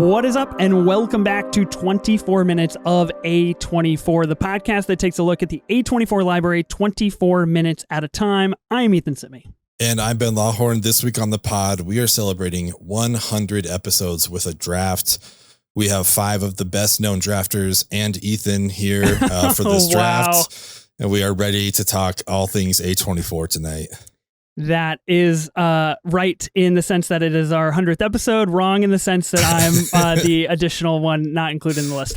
What is up, and welcome back to 24 Minutes of A24, the podcast that takes a look at the A24 library 24 minutes at a time. I'm Ethan Simi. And I'm Ben Lawhorn. This week on the pod, we are celebrating 100 episodes with a draft. We have 5 of the best known drafters and Ethan here for this draft. And we are ready to talk all things A24 tonight. That is right in the sense that it is our 100th episode, wrong in the sense that I'm the additional one not included in the list.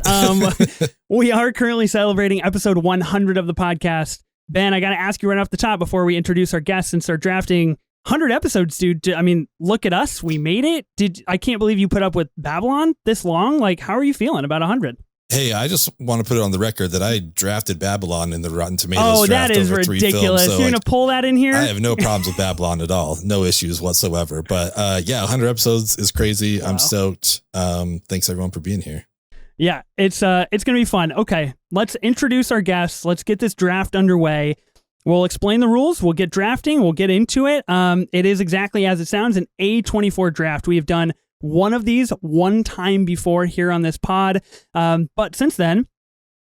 We are currently celebrating episode 100 of the podcast. Ben, I got to ask you right off the top before we introduce our guests and start drafting. 100 episodes, dude. I mean, look at us. We made it. I can't believe you put up with Babylon this long. Like, how are you feeling about 100? Hey, I just want to put it on the record that I drafted Babylon in the Rotten Tomatoes draft. Oh, that is over ridiculous. 3 films, so you're going to pull that in here? I have no problems with Babylon at all. No issues whatsoever. But yeah, 100 episodes is crazy. Wow. I'm stoked. Thanks everyone for being here. Yeah, it's going to be fun. Okay, let's introduce our guests. Let's get this draft underway. We'll explain the rules. We'll get drafting. We'll get into it. It is exactly as it sounds, an A24 draft. We have done one of these one time before here on this pod. But since then,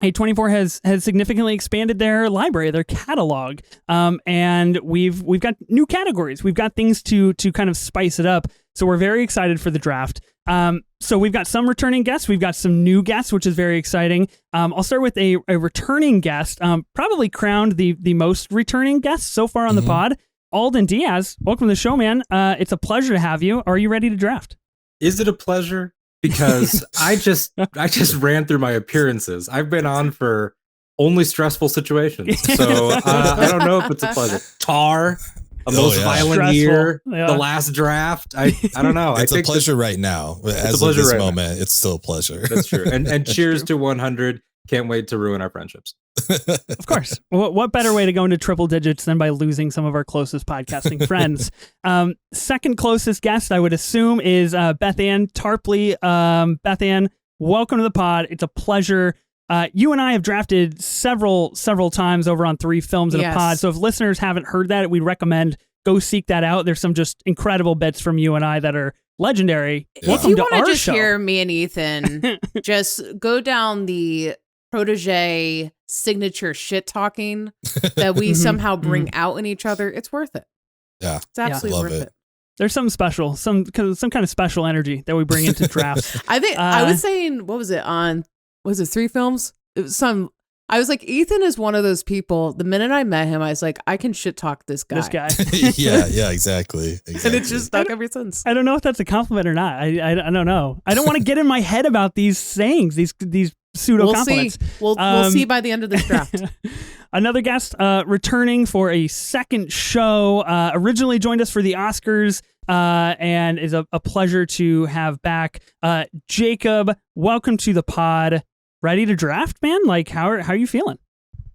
A24 has significantly expanded their library, their catalog. And we've got new categories. We've got things to kind of spice it up. So we're very excited for the draft. So we've got some returning guests. We've got some new guests, which is very exciting. I'll start with a returning guest, probably crowned the most returning guest so far on the pod. Alden Diaz, welcome to the show, man. It's a pleasure to have you. Are you ready to draft? Is it a pleasure? Because I just ran through my appearances. I've been on for only stressful situations. So I don't know if it's a pleasure. Tar. A most violent stressful year, the last draft. I don't know. It's a pleasure right now. As of this moment, it's still a pleasure. That's true. And cheers to 100. Can't wait to ruin our friendships. Of course. What better way to go into triple digits than by losing some of our closest podcasting friends? Second closest guest, I would assume, is Beth Ann Tarpley. Beth Ann, welcome to the pod. It's a pleasure. You and I have drafted several times over on 3 films in a pod. So if listeners haven't heard that, we'd recommend go seek that out. There's some just incredible bits from you and I that are legendary. Yeah. If you want to just hear me and Ethan, just go down the protege signature shit talking that we somehow bring out in each other. It's worth it. Yeah, it's absolutely worth it. There's something special, some kind of special energy that we bring into drafts. I think I was saying, what was it on? Was it 3 films? It was some. I was like, Ethan is one of those people. The minute I met him, I was like, I can shit talk this guy. Yeah, exactly. And it's just stuck ever since. I don't know if that's a compliment or not. I don't know. I don't want to get in my head about these sayings, these pseudo compliments. We'll see by the end of this draft. Another guest returning for a second show. Originally joined us for the Oscars. And is a pleasure to have back. Jacob, welcome to the pod. Ready to draft, man? Like, how are you feeling?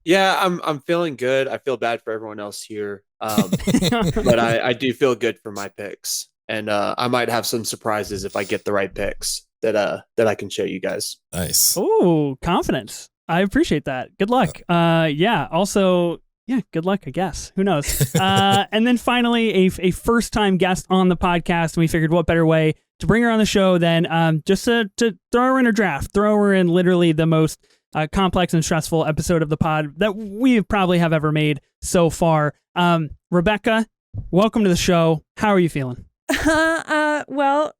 Yeah, I'm feeling good. I feel bad for everyone else here, but I do feel good for my picks, and I might have some surprises if I get the right picks that I can show you guys. Nice. Oh, confidence. I appreciate that. Good luck. Yeah. Also. Yeah, good luck, I guess. Who knows? And then finally, a first-time guest on the podcast, and we figured what better way to bring her on the show than just to throw her in a draft, throw her in literally the most complex and stressful episode of the pod that we probably have ever made so far. Rebecca, welcome to the show. How are you feeling? Well,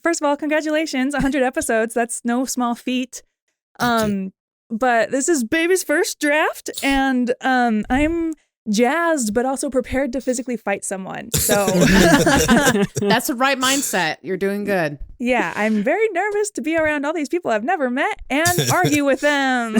first of all, congratulations, 100 episodes. That's no small feat. But this is baby's first draft, and I'm jazzed, but also prepared to physically fight someone. So that's the right mindset. You're doing good. Yeah, I'm very nervous to be around all these people I've never met and argue with them.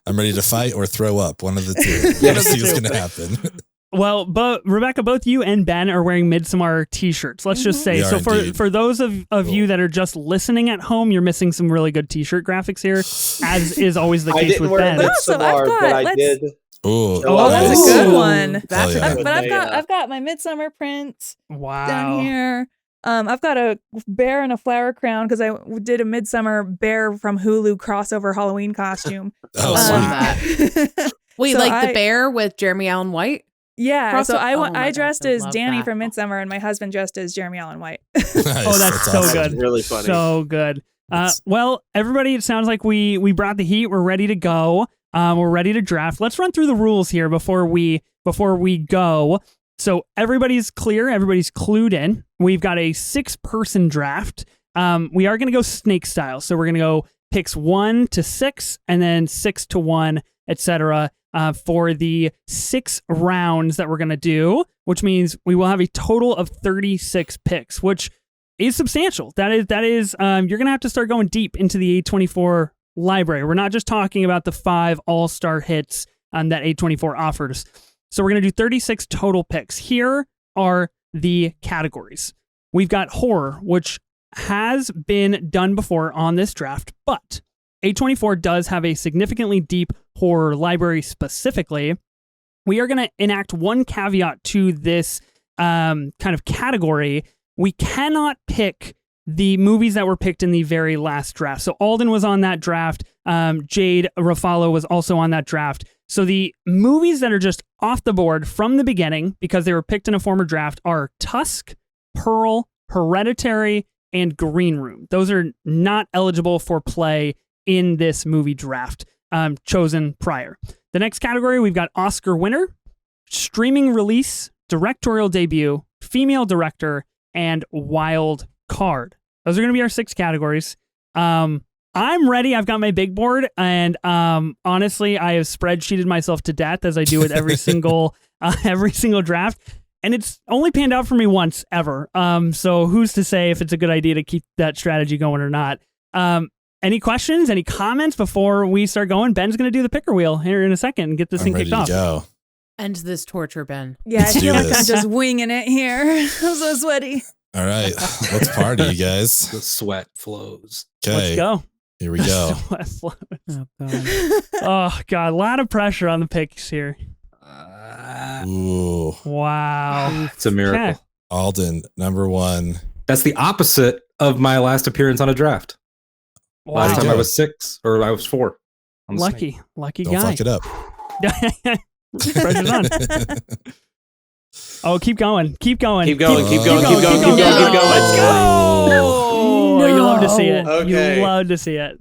I'm ready to fight or throw up. One of the two. Let's see what's going to happen. Well, Rebecca, both you and Ben are wearing Midsommar t-shirts. Let's just say. So for those of you that are just listening at home, you're missing some really good t-shirt graphics here, as is always the case with Ben. But also, I did. Oh, that's a good one. Yeah. I've got my Midsummer print Wow. down here. I've got a bear in a flower crown because I did a Midsummer bear from Hulu crossover Halloween costume. Oh, that. Wait, So the bear with Jeremy Allen White? Yeah, so Oh my I gosh, dressed I as love Danny that. from Midsommar, and my husband dressed as Jeremy Allen White. Nice. Oh, that's so awesome. good. Really funny. So good. Well, everybody, it sounds like we brought the heat. We're ready to go. We're ready to draft. Let's run through the rules here before we go. So everybody's clear. Everybody's clued in. We've got a 6-person draft. We are going to go snake style. So we're going to go picks 1 to 6 and then 6 to 1, etc. For the 6 rounds that we're going to do, which means we will have a total of 36 picks, which is substantial. That is you're going to have to start going deep into the A24 library. We're not just talking about the 5 all-star hits that A24 offers. So we're going to do 36 total picks. Here are the categories. We've got horror, which has been done before on this draft, but A24 does have a significantly deep horror library specifically. We are going to enact one caveat to this kind of category. We cannot pick the movies that were picked in the very last draft. So Alden was on that draft. Jade Ruffalo was also on that draft. So the movies that are just off the board from the beginning, because they were picked in a former draft, are Tusk, Pearl, Hereditary, and Green Room. Those are not eligible for play in this movie draft, chosen prior. The next category, we've got Oscar winner, streaming release, directorial debut, female director, and wild card. Those are going to be our 6 categories. I'm ready. I've got my big board, and honestly, I have spreadsheeted myself to death as I do with every single draft, and it's only panned out for me once ever. So who's to say if it's a good idea to keep that strategy going or not? Any questions? Any comments before we start going? Ben's going to do the picker wheel here in a second and get this thing kicked off. Go. End this torture, Ben. Yeah, I Let's do feel like this. I'm just winging it here. I'm so sweaty. All right, let's party, you guys. The sweat flows. Okay, Let's go. here we go. Oh, God. Oh, God. A lot of pressure on the picks here. Ooh, Wow. It's a miracle. Okay. Alden, number 1. That's the opposite of my last appearance on a draft. Last Wow. time I was 6, or I was 4. on the snake. Lucky Don't guy. fuck it up. Pressure's on. Oh, keep going. Keep going. Keep Keep going. going. Keep going. Keep going. Keep going. Let's go. No. You love to see it. Okay. You love to see it.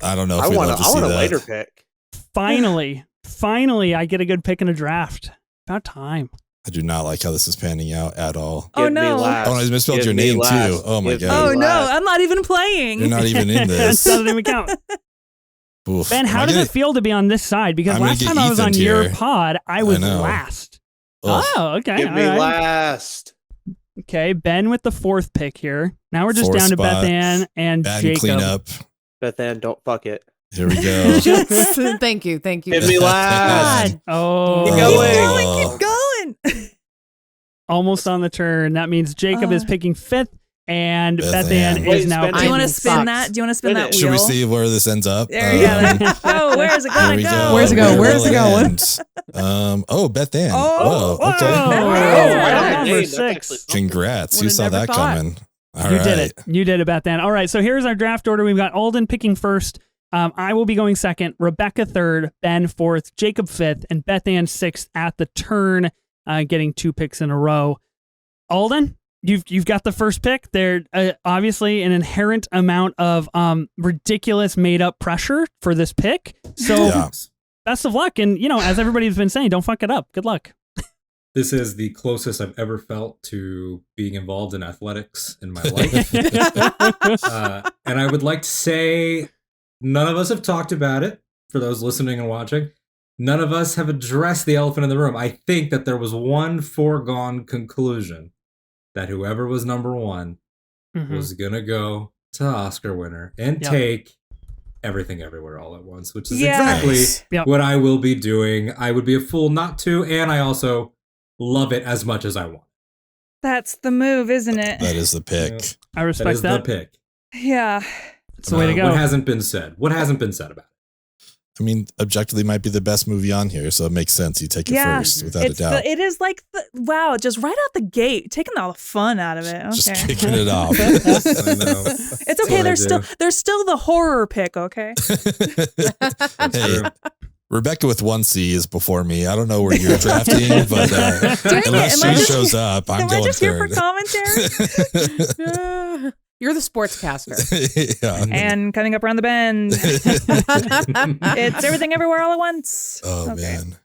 I don't know if I we want love to see a that. later pick. Finally, I get a good pick in a draft. About time. I do not like how this is panning out at all. Oh, Give me no. last. Oh, I misspelled Give your me name, last. too. Oh, my Give me God. Oh no, last. I'm not even playing. You're not even in That this. doesn't even count. Oof. Ben, how Am I does gonna- it feel to be on this side? Because I'm gonna last get time I was Ethan on your here. pod, I was know. last. Ugh. Oh, okay. Give all me right. last. Okay, Ben with the 4th pick here. Now we're just 4th down to spot. Beth Ann and Bad and Jacob. clean up. Beth Ann, don't fuck it. Here we go. Thank you. Thank you. Give me last. God. Oh, Keep Keep going. going, keep going. almost on the turn. That means Jacob is picking 5th, and Beth Beth Ann. Ann Wait, is now spin it. Do you want to picking spin socks. that? Do you want to spin that Spin wheel? Should we see where this ends up? There you go. Oh, where's it Here gonna we go? go. Where's it going? Where Where's will it going? end? Oh, Beth Ann. Oh, Whoa. Okay. Whoa. Yeah. Right on Number name. That's 6. actually- Congrats. You Would've saw never that thought. coming. All You right. did it. You did it, Beth Ann. All right, so here's our draft order. We've got Alden picking 1st. I will be going 2nd, Rebecca 3rd, Ben 4th, Jacob 5th, and Beth Ann 6th at the turn, getting 2 picks in a row. Alden, you've got the 1st pick. There obviously an inherent amount of ridiculous made up pressure for this pick. So Yeah. best of luck, and as everybody's been saying, don't fuck it up. Good luck. This is the closest I've ever felt to being involved in athletics in my life. And I would like to say none of us have talked about it, for those listening and watching. None of us have addressed the elephant in the room. I think that there was one foregone conclusion that whoever was number 1 Mhm. was going to go to Oscar winner and Yep. take Everything Everywhere All at Once, which is Yeah. exactly Nice. Yep. what I will be doing. I would be a fool not to, and I also love it as much as I want. That's the move, isn't it? That is the pick. Yeah. I That respect is that. the pick. Yeah. It's the way to go. What hasn't been said? What hasn't been said about it? I mean, objectively might be the best movie on here, so it makes sense. You take it Yeah. first, without a doubt. It is like wow, just right out the gate, taking all the fun out of it. Okay. Just kicking it off. I know. It's okay. what I There's still the horror pick. Okay. That's Hey, true. Rebecca with 1 C is before me. I don't know where you're drafting, but unless she shows up, I'm going I just here third. for commentary? You're the sportscaster. Yeah. And coming up around the bend, it's Everything Everywhere All at Once. Oh man.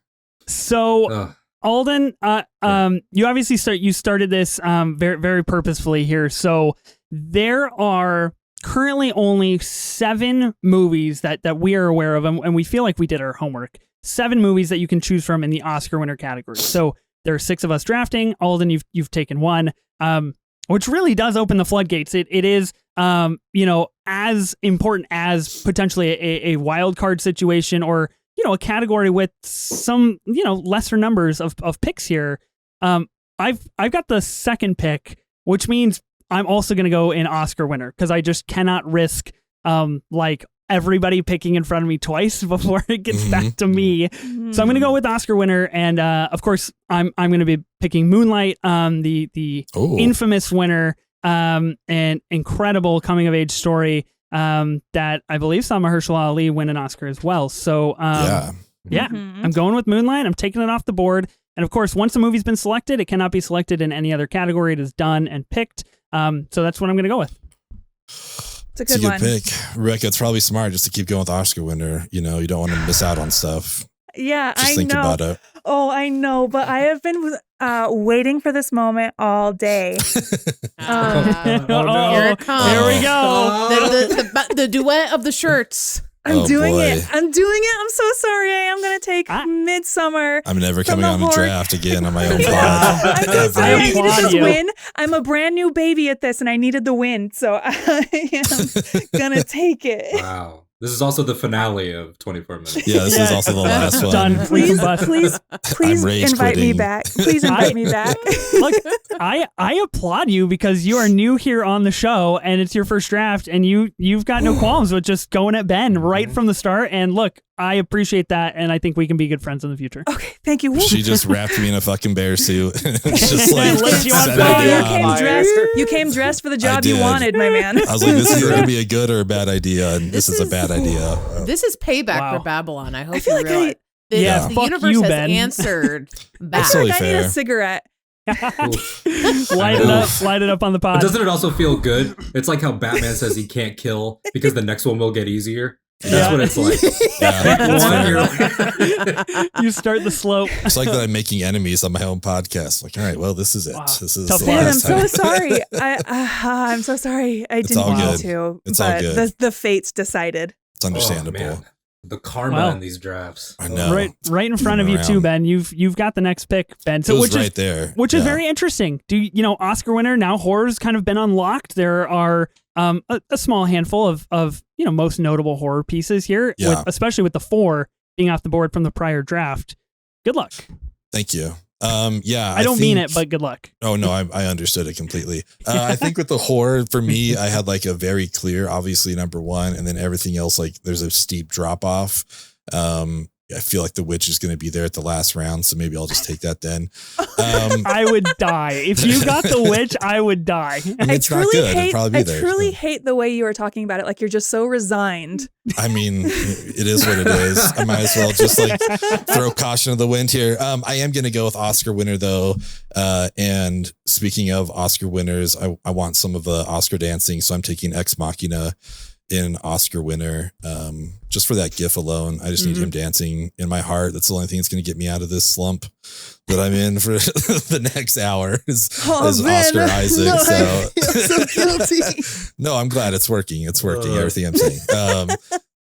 So Alden, you obviously started this very, very purposefully here. So there are currently only 7 movies that we are aware of, and we feel like we did our homework. 7 movies that you can choose from in the Oscar winner category. So there are 6 of us drafting. Alden, you've taken 1, which really does open the floodgates. It is, as important as potentially a wild card situation or a category with some lesser numbers of picks here. I've got the second pick, which means I'm also going to go in Oscar winner because I just cannot risk everybody picking in front of me twice before it gets back to me. So I'm going to go with Oscar winner, and of course I'm going to be picking Moonlight, the infamous winner, and incredible coming of age story that I believe saw Mahershala Ali win an Oscar as well. So I'm going with Moonlight. I'm taking it off the board. And of course, once a movie's been selected, it cannot be selected in any other category. It is done and picked. So that's what I'm going to go with. It's a good one. Pick. Rebecca, it's probably smart just to keep going with Oscar winner. You don't want to miss out on stuff. Yeah, just think about it. Oh, I know, but I have been waiting for this moment all day. Here it comes. Here we go. The duet of the shirts. I'm doing it. I'm so sorry. I am going to take Midsummer. I'm never coming on a draft again on my own pod. I'm so sorry. I needed this you. win. I'm a brand new baby at this, and I needed the win, so I am going to take it. Wow. This is also the finale of 24 minutes. Yeah, this is also the last one. Done. Please invite me quitting. back. Please invite me back. Look, I applaud you because you are new here on the show and it's your first draft and you've got no qualms with just going at Ben right from the start. And look, I appreciate that, and I think we can be good friends in the future. Okay, thank you. She just wrapped me in a fucking bear suit. It's just like Let you on setting fire. me up. You came dressed for the job did. you wanted, my man. I was like, this is going to be a good or a bad idea, and this is a bad idea. This is payback Wow. for Babylon. I hope feel you like realize. Yeah, the fuck universe you, has Ben. answered back. That's totally I need fair. a cigarette. Light it up on the pod. But doesn't it also feel good? It's like how Batman says he can't kill because the next one will get easier. That's what it's like. You start the slope. It's like that I'm making enemies on my own podcast. Like, all right, well, this is it. Wow. This is Tough the luck. Man, I'm last so time. sorry. I'm so sorry. I didn't all want good. to. It's all but good. the fates decided. It's understandable. Oh, man. The karma Well, in these drafts. I know. Right in front of you too, Ben. You've got the next pick, Ben. It was which right is there. which is very interesting. Oscar winner now? Horror's kind of been unlocked. There are a small handful of most notable horror pieces here, Yeah. especially with the 4 being off the board from the prior draft. Good luck. Thank you. I don't mean it, but good luck. Oh no, I understood it completely. I think with the horror, for me, I had like a very clear, obviously number 1, and then everything else, like there's a steep drop off. I feel like the witch is going to be there at the last round, so maybe I'll just take that then. I would die if you got the witch. I would die. I mean, it's not good. It'd probably be there. I truly hate the way you were talking about it. Like you're just so resigned. I mean, it is what it is. I might as well just like throw caution to the wind here. I am going to go with Oscar winner though. And speaking of Oscar winners, I want some of the Oscar dancing. So I'm taking Ex Machina in Oscar winner. Just for that gif alone, I just need him dancing in my heart. That's the only thing that's going to get me out of this slump that I'm in for the next hour is Oscar Isaac. No, so I feel so guilty. no, I'm glad it's working. It's working. Everything I'm saying.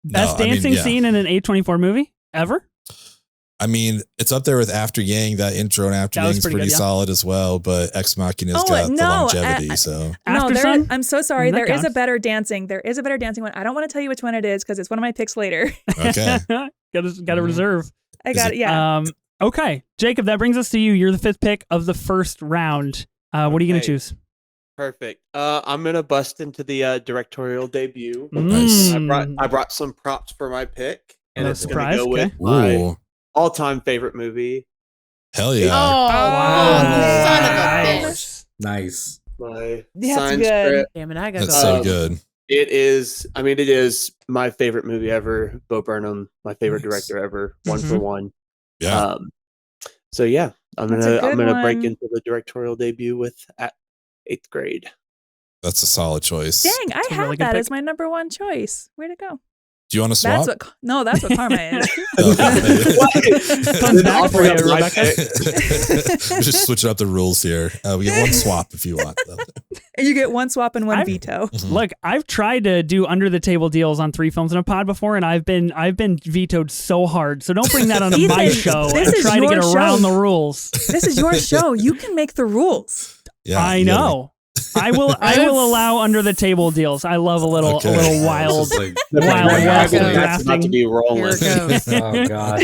Best dancing scene in an A24 movie ever. I mean, it's up there with After Yang. That intro and After Yang is pretty good, yeah. solid as well. But Ex Machina's got the longevity. So After no, Sun? I'm so sorry. That There is a counts. better dancing. There is a better dancing one. I don't want to tell you which one it is because it's one of my picks later. okay, got to reserve. I got it. Yeah. Okay, Jacob, that brings us to you. You're the 5th pick of the first round. What are you going to Okay. choose? Perfect. I'm gonna bust into the directorial debut. Nice. I brought some props for my pick, and Oh, it's surprise, gonna go with okay. my Ooh, all-time favorite movie. hell yeah! Oh, son of a bitch. Nice. My That's science good. trip. Damn it, I gotta That's go. so good. It is. I mean, it is my favorite movie ever. Bo Burnham, my favorite director ever. One for one. Yeah. So yeah, I'm That's a gonna good break one. into the directorial debut with at 8th grade. That's a solid choice. Dang, I That's a have really good that pick. as my number one choice. Way to go. Do you want to swap? That's what karma is. Comes back for you, Rebecca. We're just switching up the rules here. We get one swap if you want. And you get one swap and one I've- veto. Mhm. Look, I've tried to do under the table deals on 3 films in a pod before, and I've been vetoed so hard. So don't bring that onto my Ethan, show this and is try to your get around show. the rules. This is your show. You can make the rules. Yeah, I you gotta- know. I will allow under the table deals. I love a little Okay. wild. It's just like, Wild That's West about drafting. to be rolling. Here it goes. oh god.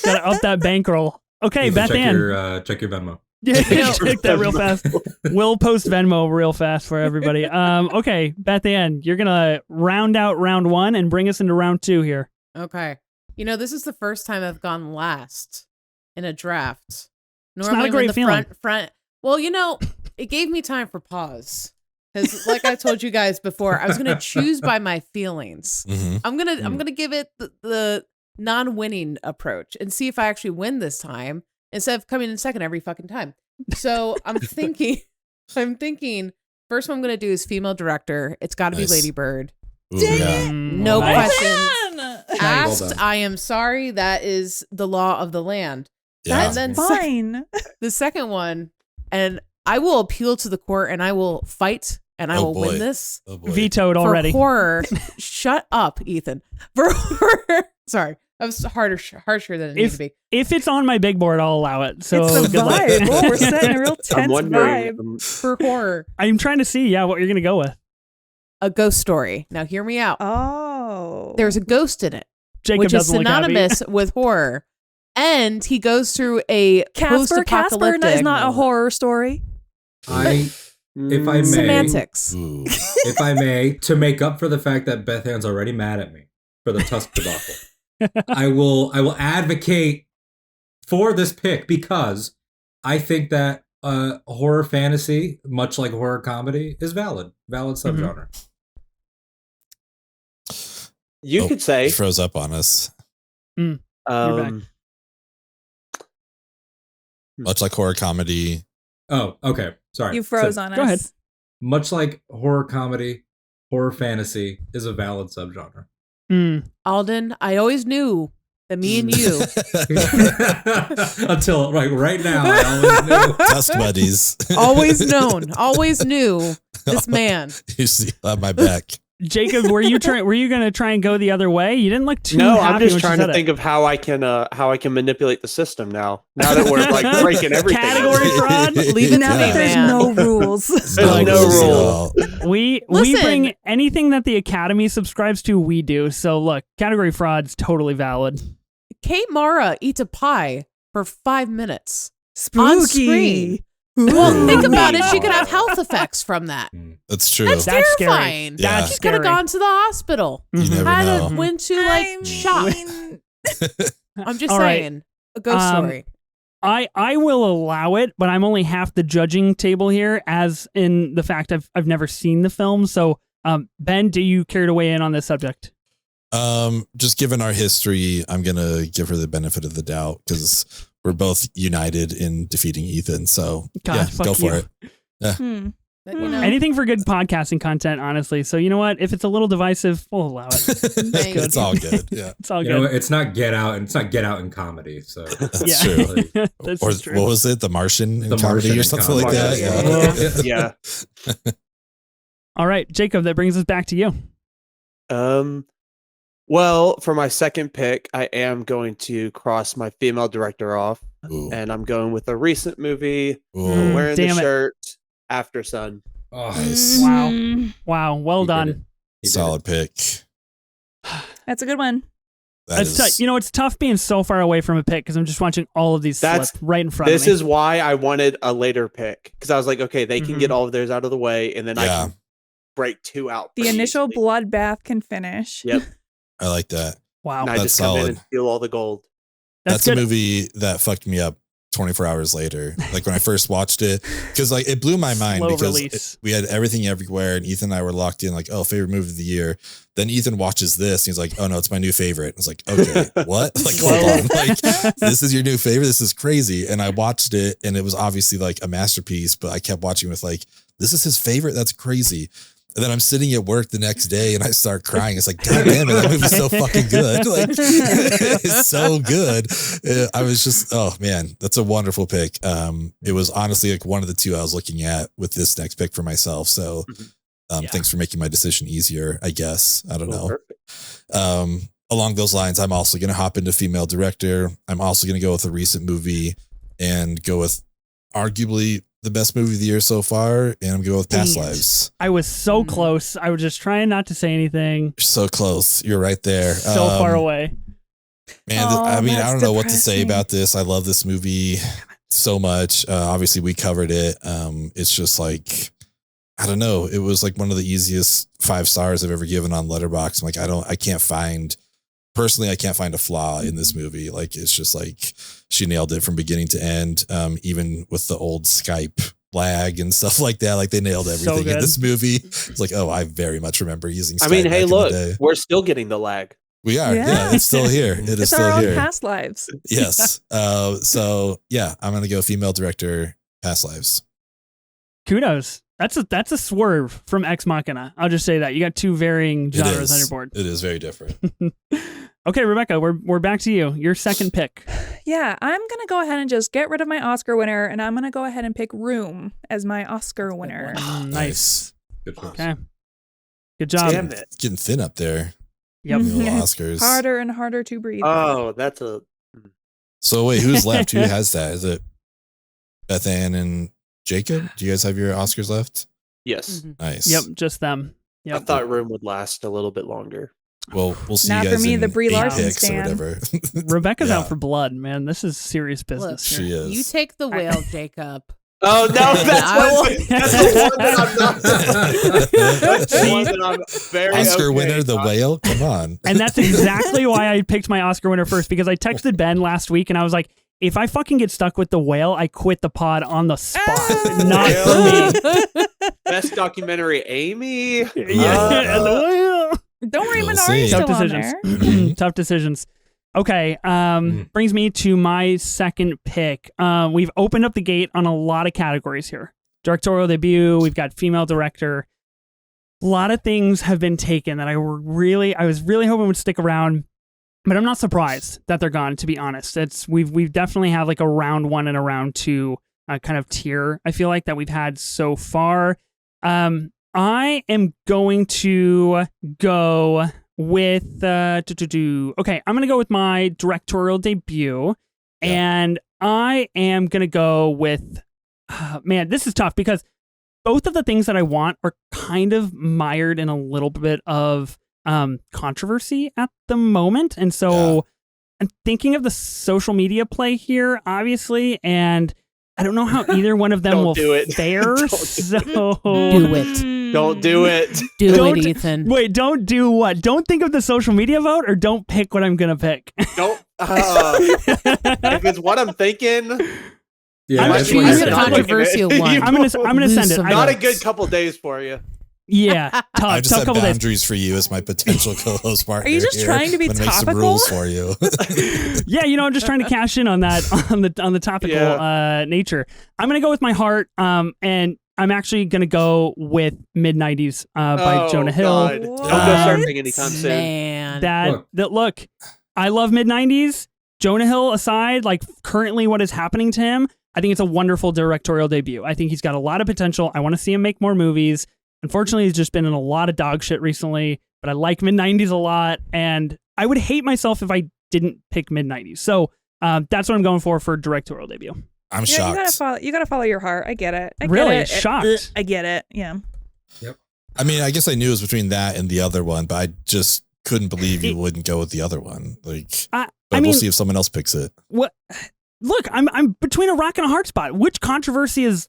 Gotta up that bankroll. Okay, Ethan, Beth check Ann. check your Venmo. Yeah, check that real fast. We'll post Venmo real fast for everybody. Okay, Beth Ann, you're gonna round out round 1 and bring us into round 2 here. Okay. This is the first time I've gone last in a draft. not a Normally, great when the feeling. front. Well, it gave me time for pause because, like I told you guys before, I was gonna choose by my feelings. Mhm. I'm gonna give it the non-winning approach and see if I actually win this time instead of coming in second every fucking time. So I'm thinking, first one I'm gonna do is female director. It's got to be Nice. Lady Bird. Ooh, yeah. No Nice. questions Well asked. done. I am sorry. That is the law of the land. Yeah. And then Fine. the second one, and I will appeal to the court and I will fight and I Oh, will boy. win this. Oh, boy. Vetoed For already. horror, shut up, Ethan. For horror, sorry, that was harsher than it needed to be. If it's on my big board, I'll allow it. So It's the good luck. vibe. Oh, we're setting a real I'm tense wondering. vibe. For horror, I'm trying to see, what you're gonna go with. a ghost story. Now, hear me out. Oh. There's a ghost in it, Jacob which is doesn't look happy. synonymous with horror, and he goes through a Casper. Casper post-apocalyptic is not a horror story. If I may, semantics. Ooh. if I may, to make up for the fact that Beth Ann's already mad at me for the Tusk debacle, I will advocate for this pick because I think that horror fantasy, much like horror comedy, is valid subgenre. You Oh, could say. He froze up on us. back. Much like horror comedy. Oh, okay. Sorry. You froze So, on us. go ahead. much like horror comedy, horror fantasy is a valid subgenre. Alden, I always knew that me and you. Until right now, I always knew. Tusk buddies. always knew this man. You see on my back. Jacob, were you gonna try and go the other way? You didn't look too No, happy I'm just when she trying said to it. think of how I can manipulate the system now. Now that we're like breaking everything. Category fraud? Leave it to Now me, there's man. no rules. There's no rules at rule. all. We Listen. bring anything that the Academy subscribes to, we do. So look, category fraud's totally valid. Kate Mara eats a pie for 5 minutes. Spooky. screen. Well, think about it. She could have health effects from that. That's true. That's That's scary. terrifying. Yeah. She could have gone to the hospital. You Mhm. never Had know. to went to like I shop. mean, I'm just All right. saying. A ghost story. I will allow it, but I'm only half the judging table here, as in the fact I've never seen the film. So, Ben, do you care to weigh in on this subject? Just given our history, I'm gonna give her the benefit of the doubt because we're both united in defeating Ethan. So God, yeah, fuck go for you. it. But, you know, Anything for good podcasting content, honestly. So you know what? If it's a little divisive, we'll allow it. Thank It's you. all good. Yeah, It's all You know, good. it's not Get Out, and it's not Get Out in comedy. So that's Yeah. true. This Or is true. what was it? The Martian in The comedy Martian or in something comedy. like that. Yeah. Yeah. All right, Jacob, that brings us back to you. Well, for my second pick, I am going to cross my female director off, Ooh. and I'm going with a recent movie. Ooh. I'm wearing Damn the it. shirt After Sun. Oh, Nice. Wow. mm, Wow, well He did done. it. He did Solid pick. That's a good one. That It's is, it's tough being so far away from a pick because I'm just watching all of these That's- slip right in front This of me. is why I wanted a later pick, because I was like, okay, they can Mhm. get all of theirs out of the way, and then I Yeah. can break two out. The pretty initial easily. bloodbath can finish. Yep. I like that. Wow, And I That's just come in solid. and steal all the gold. that's a good. movie that fucked me up 24 hours later. Like when I first watched it, because like it blew my mind Slow because release. we had everything everywhere, and Ethan and I were locked in. Like, oh, favorite movie of the year. Then Ethan watches this, and he's like, oh no, it's my new favorite. It's like, okay, what? Like, hold on, like this is your new favorite? This is crazy. And I watched it, and it was obviously like a masterpiece. But I kept watching with like, this is his favorite. That's crazy. And then I'm sitting at work the next day and I start crying. It's like, God damn it, that movie's so fucking good. Like, it's so good. I was just, oh man, that's a wonderful pick. It was honestly like one of the two I was looking at with this next pick for myself. So thanks for making my decision easier, I guess. I don't know. Along those lines, I'm also going to hop into female director. I'm also going to go with a recent movie and go with arguably the best movie of the year so far, and I'm going with Past Lives. I was so close. I was just trying not to say anything. You're so close. You're right there. So far away. Man, I mean, I don't know what to say about this. I love this movie so much. Obviously, we covered it. It's just like, I don't know. It was like one of the easiest 5 stars I've ever given on Letterboxd. I'm like, I can't find a flaw in this movie. Like, it's just like she nailed it from beginning to end. Even with the old Skype lag and stuff like that, like they nailed everything in this movie. It's like, oh, I very much remember using Skype. I mean, hey, back look, in the day. we're still getting the lag. We are. Yeah, it's still here. It is It's still our own here. past lives. Yes. So yeah, I'm gonna go female director, Past Lives. Kudos. That's a swerve from Ex Machina. I'll just say that. You got 2 varying genres on your board. It is very different. Okay, Rebecca, we're back to you. Your second pick. Yeah, I'm going to go ahead and just get rid of my Oscar winner, and I'm going to go ahead and pick Room as my Oscar winner. Nice. Good choice. Okay. Good job. Damn it. Getting thin up there. Yep. The little Oscars. Harder and harder to breathe. Oh, that's a. So wait, who's left? Who has that? Is it Beth Ann and Jacob? Do you guys have your Oscars left? Yes. Nice. Yep, just them. Yep. I thought Room would last a little bit longer. Well, we'll see Not you for guys me, in the Brie 8 Larson picks or stan. whatever. Rebecca's Yeah. out for blood, man. This is serious business. Look, here. She is. You take the whale, Jacob. Oh no, that's the one that I'm not. That's the See? one that I'm very Oscar okay, winner, the Josh. whale. Come on. And that's exactly why I picked my Oscar winner first, because I texted Ben last week and I was like, if I fucking get stuck with the whale, I quit the pod on the spot. Not for me. Best documentary, Amy. Yeah, the whale. Don't worry, We'll Minari's see. still Tough on decisions. there. Tough decisions. Okay, brings me to my second pick. We've opened up the gate on a lot of categories here. Directorial debut, we've got female director. A lot of things have been taken that I was really hoping would stick around, but I'm not surprised that they're gone, to be honest. We've definitely had like a round 1 and a round 2 kind of tier, I feel like, that we've had so far. I am going to go with okay, I'm gonna go with my directorial debut, and I am gonna go with man, this is tough because both of the things that I want are kind of mired in a little bit of controversy at the moment, and so I'm thinking of the social media play here, obviously, and I don't know how either one of them Don't will do it. fare. Don't So Do it. Don't do it. Do Don't- it, Ethan. Wait, don't do what? Don't think of the social media vote, or don't pick what I'm gonna pick. Don't. If it's what I'm thinking, Yeah, I'm that's choosing what I Choose the said. a controversial one. I'm gonna send it. some I not know. a good couple days for you. Yeah, I tough just have couple days. boundaries for you as my potential co-host partner. Are you just here. trying to be I'm gonna make some topical? rules for you. Yeah, I'm just trying to cash in on that on the topical nature. I'm gonna go with my heart, and I'm actually gonna go with mid-90s by Oh, Jonah Hill. God. Don't go What? surfing anytime soon. Man. Look, I love mid-90s. Jonah Hill aside, like currently what is happening to him, I think it's a wonderful directorial debut. I think he's got a lot of potential. I want to see him make more movies. Unfortunately, he's just been in a lot of dog shit recently, but I like mid-90s a lot, and I would hate myself if I didn't pick mid-90s. So that's what I'm going for directorial debut. I'm Yeah, shocked. you gotta follow your heart. I get it. I get Really? it. Shocked. I get it. Yeah. I mean, I guess I knew it was between that and the other one, but I just couldn't believe you wouldn't go with the other one. Like, I but mean, we'll see if someone else picks it. what? Look, I'm between a rock and a hard spot. Which controversy is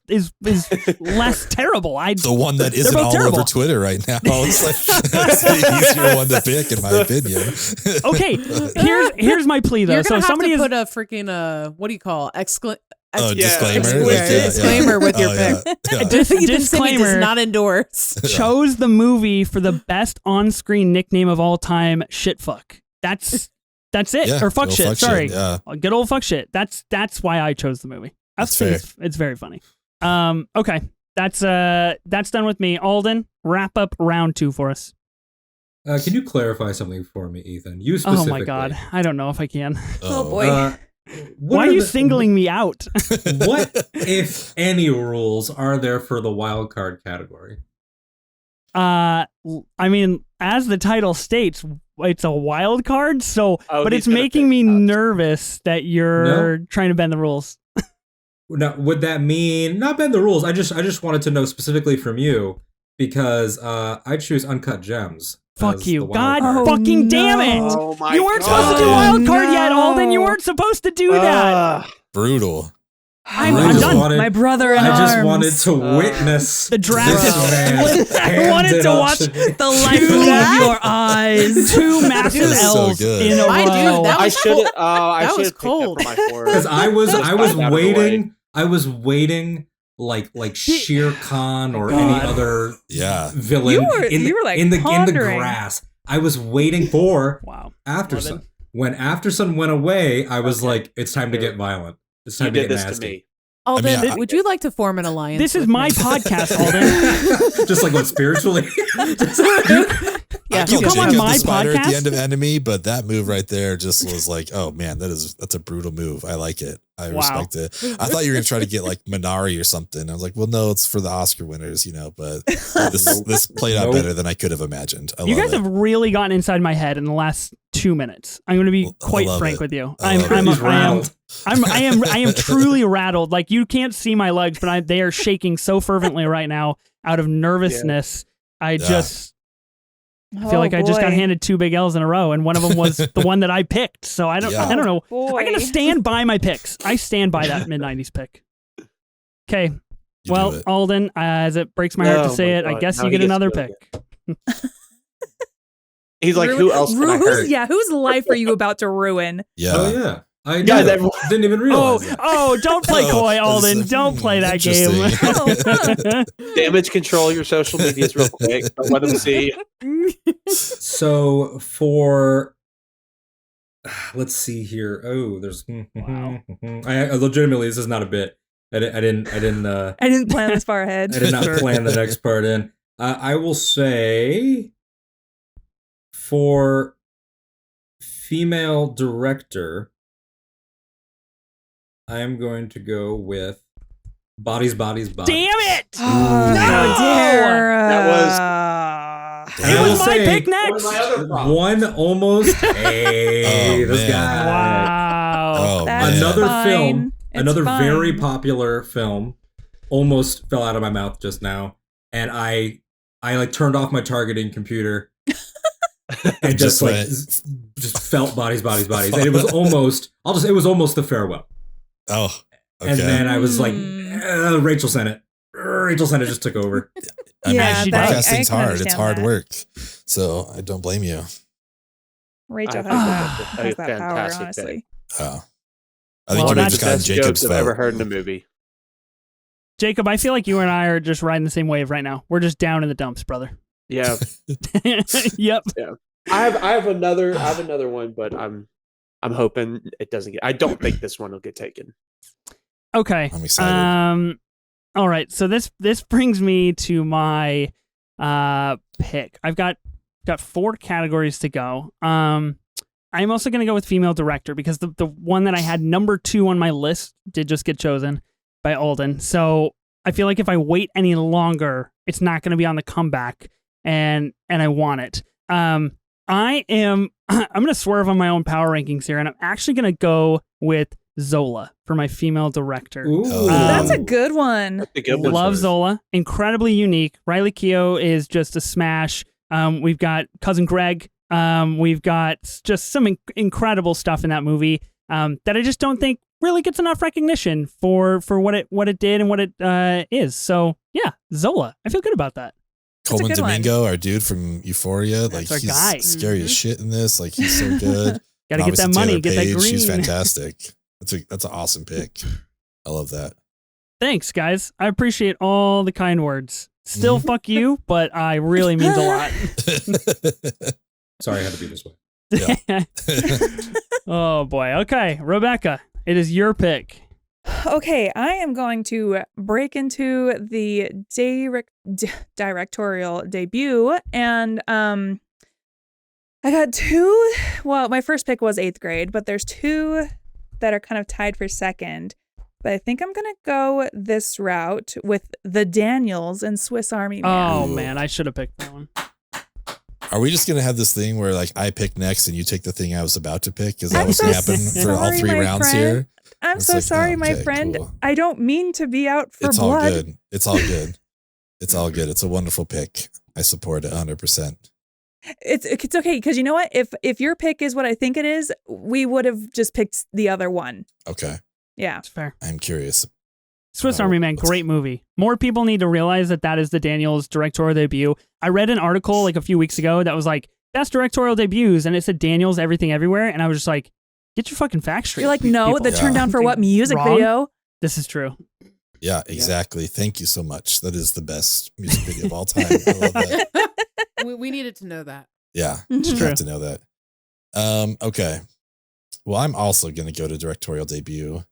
less terrible? The one that isn't both all terrible. over Twitter right now. It's like that's the easier one to pick, in my opinion. Okay, here's my plea though. You're So gonna have somebody to is put a freaking what do you call Oh, Yeah, disclaimer. disclaimer with your pick. pick. Yeah. Ethan Timmy Disclaimer. does not endorse. Chose the movie for the best on-screen nickname of all time, shitfuck. That's it. Yeah, Or fuck well, shit. fuck Sorry. shit, yeah. Good old fuck shit. That's why I chose the movie. I That's think it's very funny. Okay. That's done with me. Alden, wrap up round 2 for us. Can you clarify something for me, Ethan? You specifically. Oh my god. I don't know if I can. Oh, boy. Why are you singling me out? What, if any, rules are there for the wild card category? I mean, as the title states, it's a wild card, so but it's making me nervous that you're trying to bend the rules. Now, would that mean not bend the rules? I just wanted to know specifically from you because I choose Uncut Gems. Fuck you. God fucking damn it. Oh my You weren't God. supposed to do wild card yet, No. Alden. You weren't supposed to do that. Brutal. I'm I just done. wanted- My brother in I just arms. wanted to witness The draft this is man split. hand I wanted it to up watch the life leave your eyes. 2 massive Dude, so L's good. in a My dude, row. that I was should. cold. I That should was have picked cold. up my horse. because I was Out of the way. waiting. I was waiting like Shere Khan or any God. other Yeah. villain You were- in the, you were, like, in the pondering. grass. I was waiting for Wow. Aftersun. When Aftersun went away, I was Okay. like, it's time to get violent. It's You time to did get this nasty. to me. Alden, I mean, would you like to form an alliance? This is with my me? podcast, Alden. Just like what spiritually. Yeah, I killed you come on Jacob my the spider at podcast? the end of Enemy, but that move right there just was like, oh man, that's a brutal move. I like it. I Wow. respect it. I thought you were gonna try to get like Minari or something. I was like, well, no, it's for the Oscar winners, but this played out Nope. better than I could have imagined. I You love guys it. have really gotten inside my head in the last 2 minutes. I'm going to be I quite love frank it. with you. I love it. He's rattled. I am truly rattled. Like you can't see my legs, but they are shaking so fervently right now out of nervousness. I just feel like I just got handed 2 big L's in a row, and one of them was the one that I picked. So I don't know. Boy. I'm gonna stand by my picks. I stand by that mid-90s pick. Okay. You Well, do it. Alden, as it breaks my heart to Oh say my it, I God. guess Now you he get gets another to pick. go He's like, who else can I hurt? Whose life are you about to ruin? Yeah. Oh yeah. I Guys, did. everyone- Didn't even realize that. Don't play Oh, coy, that's, Alden. Don't play that game. Damage control your social medias real quick. Don't let them see. So for let's see here. Oh, there's Wow. I legitimately this is not a bit. I didn't I didn't plan this far ahead. I did not Sure. plan the next part in. I will say for female director, I am going to go with Bodies, Bodies, Bodies. Damn it! Oh, how dare! That was. And It I will was my say, pick One next. of my other problems. one almost. Hey, Oh, this man. guy. Wow. Oh That's man. Another fine. film, It's another fine. very popular film, almost fell out of my mouth just now, and I like turned off my targeting computer and just like went- just felt bodies, bodies, bodies, and it was almost it was almost the farewell, Oh. Okay. and then I was like, Hmm. Rachel Sennett just took over. I mean, Yeah, podcasting's I can hard. It's understand hard that. work. So I don't blame you. Rachel I has think that, that's a has that power, fantastic honestly. Oh. Well, I think you that's would have the just gotten best Jacob's jokes I've ever vote. heard in a movie. Jacob, I feel like you and I are just riding the same wave right now. We're just down in the dumps, brother. Yeah, Yep. I have another one, but I'm hoping it doesn't get. I don't think this one will get taken. Okay. I'm excited. All right. So this brings me to my pick. I've got 4 categories to go. I'm also going to go with female director because the one that I had number 2 on my list did just get chosen by Alden. So I feel like if I wait any longer, it's not going to be on the comeback, and I want it. I'm going to swerve on my own power rankings here, and I'm actually going to go with Zola for my female director. Ooh, That's a good one. That's a good one. Love Zola. Incredibly unique. Riley Keough is just a smash. We've got Cousin Greg. We've got just some incredible stuff in that movie that I just don't think really gets enough recognition for what it did and what it is. So yeah, Zola. I feel good about that. That's a Coleman good one. Domingo, our dude from Euphoria, That's like our he's guy. scary Mhm. as shit in this. Like he's so good. Got to And get that obviously money, Taylor get that Page, green. She's fantastic. That's an awesome pick. I love that. Thanks, guys. I appreciate all the kind words. Still fuck you, but I really means a lot. Sorry I had to be this way. Yeah. Oh boy. Okay, Rebecca, it is your pick. Okay, I am going to break into the directorial debut, and I got two. Well, my first pick was 8th grade, but there's two that are kind of tied for second. But I think I'm gonna go this route with The Daniels and Swiss Army Man. Oh man, I should have picked that one. Are we just gonna have this thing where like I pick next and you take the thing I was about to pick? Is that I'm what's so gonna happen for all sorry, 3 my rounds friend. here? I'm It's so like, sorry, oh, my okay, friend. cool. I don't mean to be out for It's blood. all good. It's all good. It's all good. It's a wonderful pick. I support it 100%. It's okay, because you know what? If your pick is what I think it is, we would have just picked the other one. Okay. Yeah. That's fair. I'm curious. Swiss Oh, Army Man, what's- great movie. More people need to realize that that is the Daniels directorial debut. I read an article like a few weeks ago that was like, best directorial debuts, and it said Daniels Everything Everywhere, and I was just like, get your fucking facts straight. You're like, no, people. the turn down for what music Wrong? video? This is true. Yeah, exactly. Thank you so much. That is the best music video of all time. I love that. We needed to know that. Yeah, Mhm. you True. have to know that. Okay. Well, I'm also going to go to directorial debut,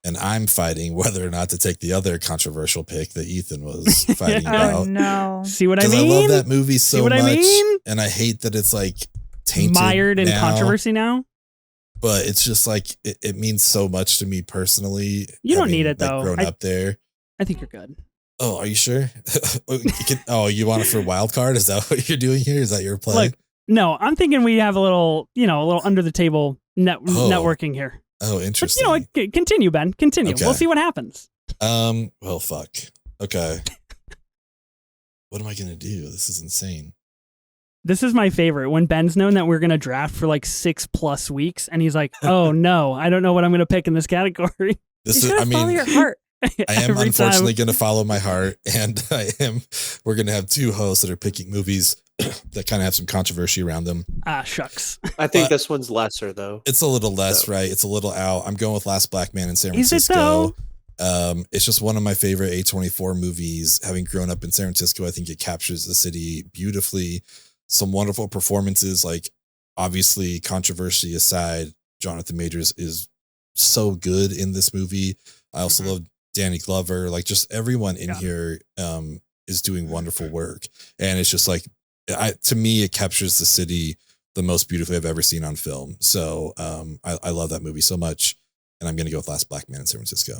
and I'm fighting whether or not to take the other controversial pick that Ethan was fighting Oh about. no. See what I Because mean? I love that movie so what much, I mean? and I hate that it's like tainted Mired in now, controversy now? But it's just like it means so much to me personally. You don't having, need it, like, though. Grown up there. I think you're good. Oh, are you sure? You want it for wild card? Is that what you're doing here? Is that your play? Look, no, I'm thinking we have a little under the table networking here. Oh, But interesting. continue, Ben. Continue. Okay. We'll see what happens. Well, fuck. Okay. What am I gonna do? This is insane. This is my favorite. When Ben's known that we're going to draft for like 6+ weeks, and he's like, oh no, I don't know what I'm going to pick in this category. This You is. gotta follow your heart. I am Every unfortunately time. going to follow my heart, and we're going to have 2 hosts that are picking movies that kind of have some controversy around them. Ah, shucks. I think But- this one's lesser though. It's a little less, So- right? It's a little out. I'm going with Last Black Man in San Is it Francisco. It's just one of my favorite A24 movies. Having grown up in San Francisco, I think it captures the city beautifully. Some wonderful performances, like obviously controversy aside, Jonathan Majors is so good in this movie. I also love Danny Glover. Like just everyone in here is doing wonderful work. And it's just like, to me, it captures the city the most beautifully I've ever seen on film. So I love that movie so much. And I'm going to go with Last Black Man in San Francisco.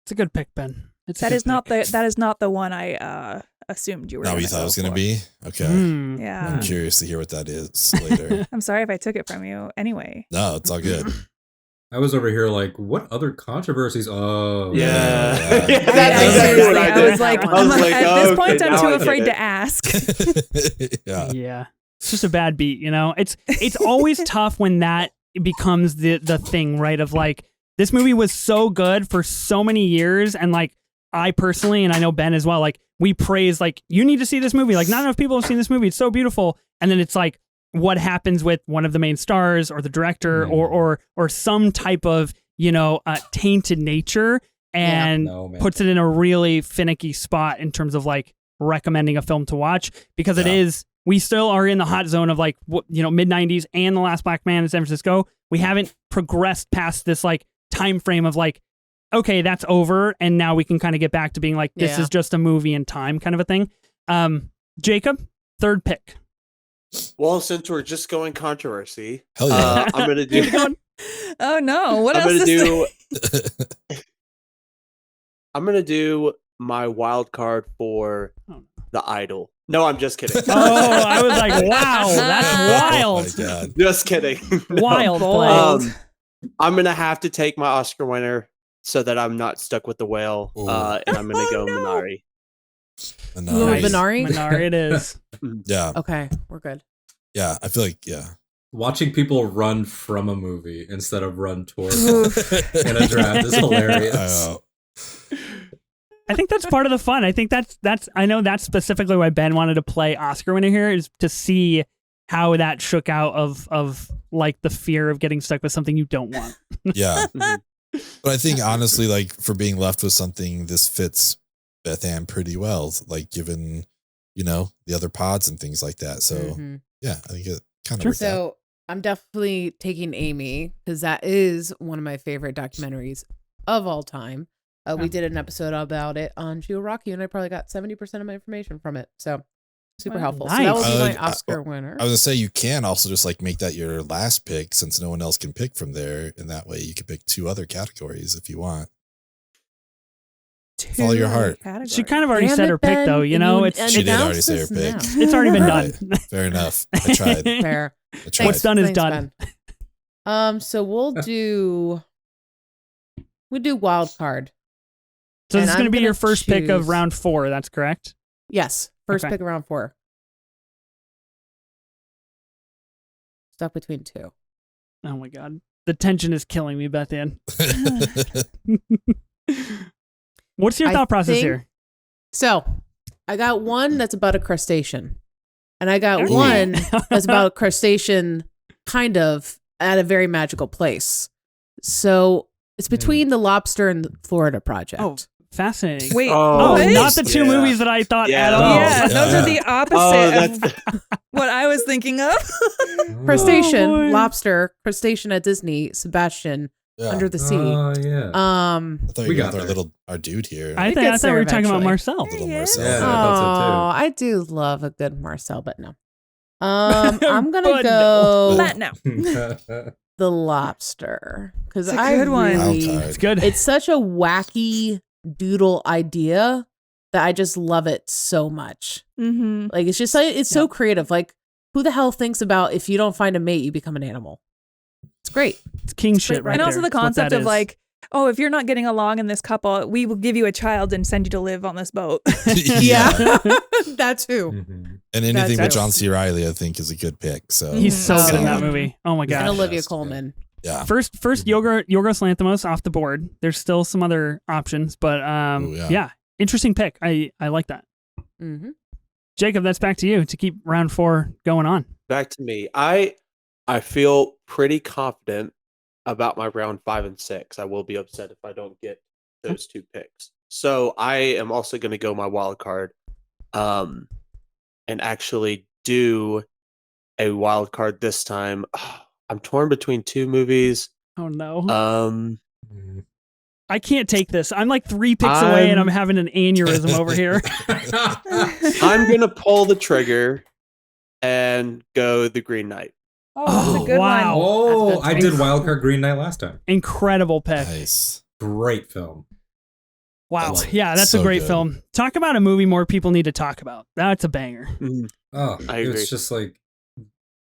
It's a good pick, Ben. That is not the one I assumed you were. No, gonna you thought go it was going to for. be? Okay. Mm. Yeah. I'm curious to hear what that is later. I'm sorry if I took it from you. Anyway. No, it's all good. I was over here like, what other controversies? Oh, Yeah. Yeah. Yeah, that's exactly what I I did. was like, I was like, at this okay, point, I'm now too I get afraid it. to ask. Yeah. Yeah. It's just a bad beat, you know? It's always tough when that becomes the thing, right? Of like, this movie was so good for so many years, and like I personally, and I know Ben as well, like we praise like, you need to see this movie. Like not enough people have seen this movie. It's so beautiful. And then it's like what happens with one of the main stars or the director or some type of, tainted nature and puts it in a really finicky spot in terms of like recommending a film to watch, because it is, we still are in the hot zone of like, mid 90s and The Last Black Man in San Francisco. We haven't progressed past this like time frame of like, okay, that's over, and now we can kind of get back to being like, this is just a movie in time kind of a thing. Jacob, third pick. Well, since we're just going controversy, Hell yeah. I'm gonna do. Oh no! What I'm else? gonna is do. I'm gonna do my wild card for The Idol. No, I'm just kidding. Oh, I was like, wow, that's wild. Oh my God. Just kidding. No. Wild Bold. play. I'm gonna have to take my Oscar winner so that I'm not stuck with the whale, Ooh. and I'm gonna go no. Minari. Little Nice. Minari? Minari it is. Yeah. Okay, we're good. Yeah. I feel like, Watching people run from a movie instead of run towards Oof. it in a draft is hilarious. I think that's part of the fun. I think that's I know that's specifically why Ben wanted to play Oscar winner here, is to see how that shook out of like the fear of getting stuck with something you don't want. Yeah. But I think honestly, like for being left with something, this fits Beth Ann pretty well, like given, the other pods and things like that. So Mhm. yeah, I think it kind of Sure. worked out. So I'm definitely taking Amy because that is one of my favorite documentaries of all time. We did an episode about it on Geo Rocky, and I probably got 70% of my information from it. So super Wow. helpful. So that will be Nice. my Oscar winner. I was gonna say you can also just like make that your last pick since no one else can pick from there, and that way you can pick 2 other categories if you want. Follow your heart. She kind of already Damn said it, her pick, Ben, though. and It's She did already announce say her this pick. now. it's already been done. Right. Fair enough. I tried. Fair. I tried. What's done is Thanks, done. Ben. So we'll do wild card. So this And is going to I'm be your gonna first pick of choose- round 4. That's correct. Yes, first Okay. pick of round 4. Stuck between 2. Oh my god, the tension is killing me, Beth Ann. What's your I thought process think- here? So I got one that's about a crustacean, and I got Ooh. one that's about a crustacean kind of at a very magical place. So it's between the lobster and the Florida Project. Oh, fascinating. Wait, Oh, what? not the 2 Yeah. movies that I thought Yeah. at all. Yeah, those are the opposite Oh, of what I was thinking of. Crustacean, Oh, boy. lobster, crustacean at Disney, Sebastian Yeah. under the sea. Oh yeah. I thought We we got got there. our dude here. I It gets thought we there were talking about eventually. Marcel. Little Yeah. Marcel. Yeah. Oh, I I do love a good Marcel, but no. I'm gonna But go But no. the lobster because It's a I good one. Wild really, card. It's good. it's such a wacky doodle idea that I just love it so much. Mm-hmm. Like it's just like it's so creative. Like who the hell thinks about if you don't find a mate, you become an animal? It's great. It's king shit right And also there. the It's what concept that of is. like, oh, if you're not getting along in this couple, we will give you a child and send you to live on this boat. Yeah. That too. Mhm. And anything with That's- John C. Reilly, I think, is a good pick. So He's so good in that Solid. movie. Oh my Yeah. And god. Olivia Yes, Colman. Yeah. First Yorgos Lanthimos off the board. There's still some other options, but Ooh, yeah. yeah, interesting pick. I like that. Mm-hmm. Jacob, that's back to you to keep round 4 going on. Back to me. I feel pretty confident about my round 5 and 6. I will be upset if I don't get those 2 picks. So I am also going to go my wild card, and actually do a wild card this time. I'm torn between 2 movies. Oh no. I can't take this. I'm like 3 picks away and I'm having an aneurysm over here. I'm gonna pull the trigger and go the Green Knight. Oh, that's a good wow. one. Oh, That's good. I did Wildcard Green Knight last time. Incredible pick. Nice. Great film. Wow. That's Yeah, that's a so great good. film. Talk about a movie more people need to talk about. That's a banger. Oh, I agree. it's just like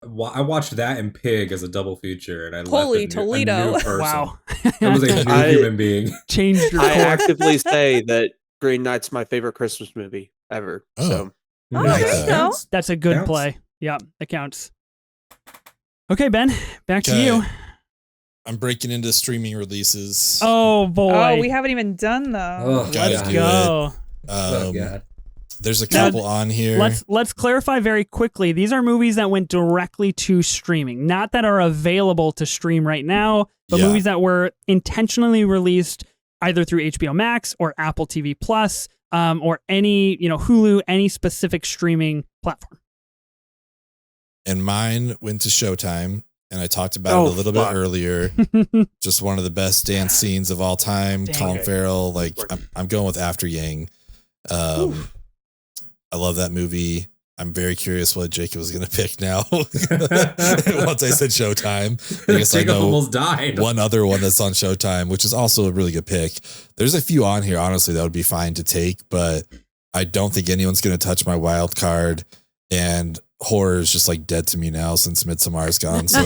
I watched that and Pig as a double feature, and I Holy left a new Toledo. person. Wow. That was a new I- human being. Changed your I core. actively say that Green Knight's my favorite Christmas movie ever. Oh. So Oh, Yeah. there you go. That's a good Counts. play. Yeah, that counts. Okay, Ben, back to Okay. you. I'm breaking into streaming releases. Oh boy. Oh, we haven't even done though. Oh, Gotta Let's do go. Oh, God. There's a Now, couple on here. Let's clarify very quickly. These are movies that went directly to streaming, not that are available to stream right now, but Yeah. movies that were intentionally released either through HBO Max or Apple TV Plus, or any Hulu, any specific streaming platform. And mine went to Showtime, and I talked about it a little fuck. bit earlier. Just one of the best dance scenes of all time. Dang. Colin Okay. Farrell, like I'm going with After Yang. I love that movie. I'm very curious what Jacob was going to pick now. Once I said Showtime, I guess I Jacob know almost died. one other one that's on Showtime, which is also a really good pick. There's a few on here, honestly, that would be fine to take, but I don't think anyone's going to touch my wild card. And horror is just like dead to me now since Midsommar's gone. So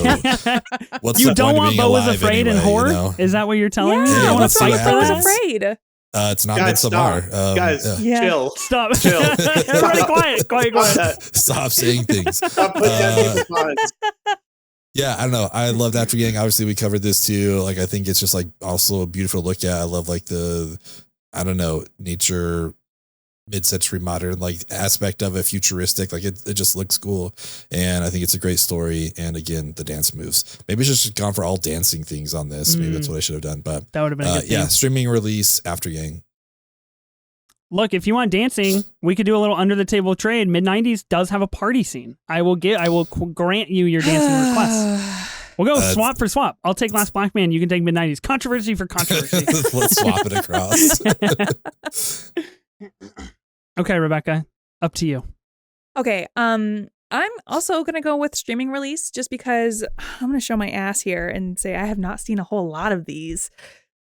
what's You the don't point of want being Bo was alive afraid anyway, and horror? you know? Is that what you're telling me? Yeah, You don't want let's to see fight what for I was happens. that? afraid. It's not Guys, Midsommar. stop. Guys, Yeah. chill. Stop. Chill. Everybody quiet. Quiet. Stop saying things. Stop putting down people's minds. Yeah, I don't know. I loved After Yang. Obviously, we covered this too. Like, I think it's just like also a beautiful look at. I love like the, I don't know, nature mid-century modern like aspect of it, futuristic. Like it just looks cool, and I think it's a great story. And again, the dance moves. Maybe I should have gone for all dancing things on this. Maybe that's what I should have done. But that would have been a good thing. Streaming release After Yang. Look, if you want dancing, we could do a little under the table trade. Mid-90s does have a party scene. I will grant you your dancing request. We'll go swap for swap. I'll take Last Black Man. You can take mid-90s. Controversy for controversy. Let's swap it across. Okay, Rebecca, up to you. Okay, I'm also going to go with streaming release just because I'm going to show my ass here and say I have not seen a whole lot of these.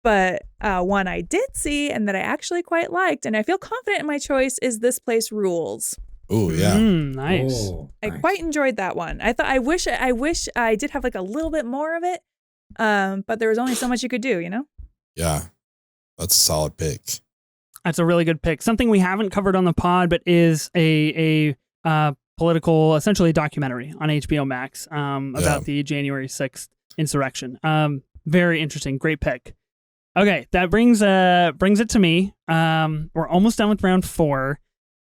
But one I did see and that I actually quite liked, and I feel confident in my choice, is This Place Rules. Oh yeah, nice. Oh, I nice. quite enjoyed that one. I wish I did have like a little bit more of it, but there was only so much you could do, you know? Yeah, that's a solid pick. That's a really good pick. Something we haven't covered on the pod, but is a political, essentially documentary on HBO Max about the January 6th insurrection. Very interesting. Great pick. Okay, that brings it to me. We're almost done with round 4.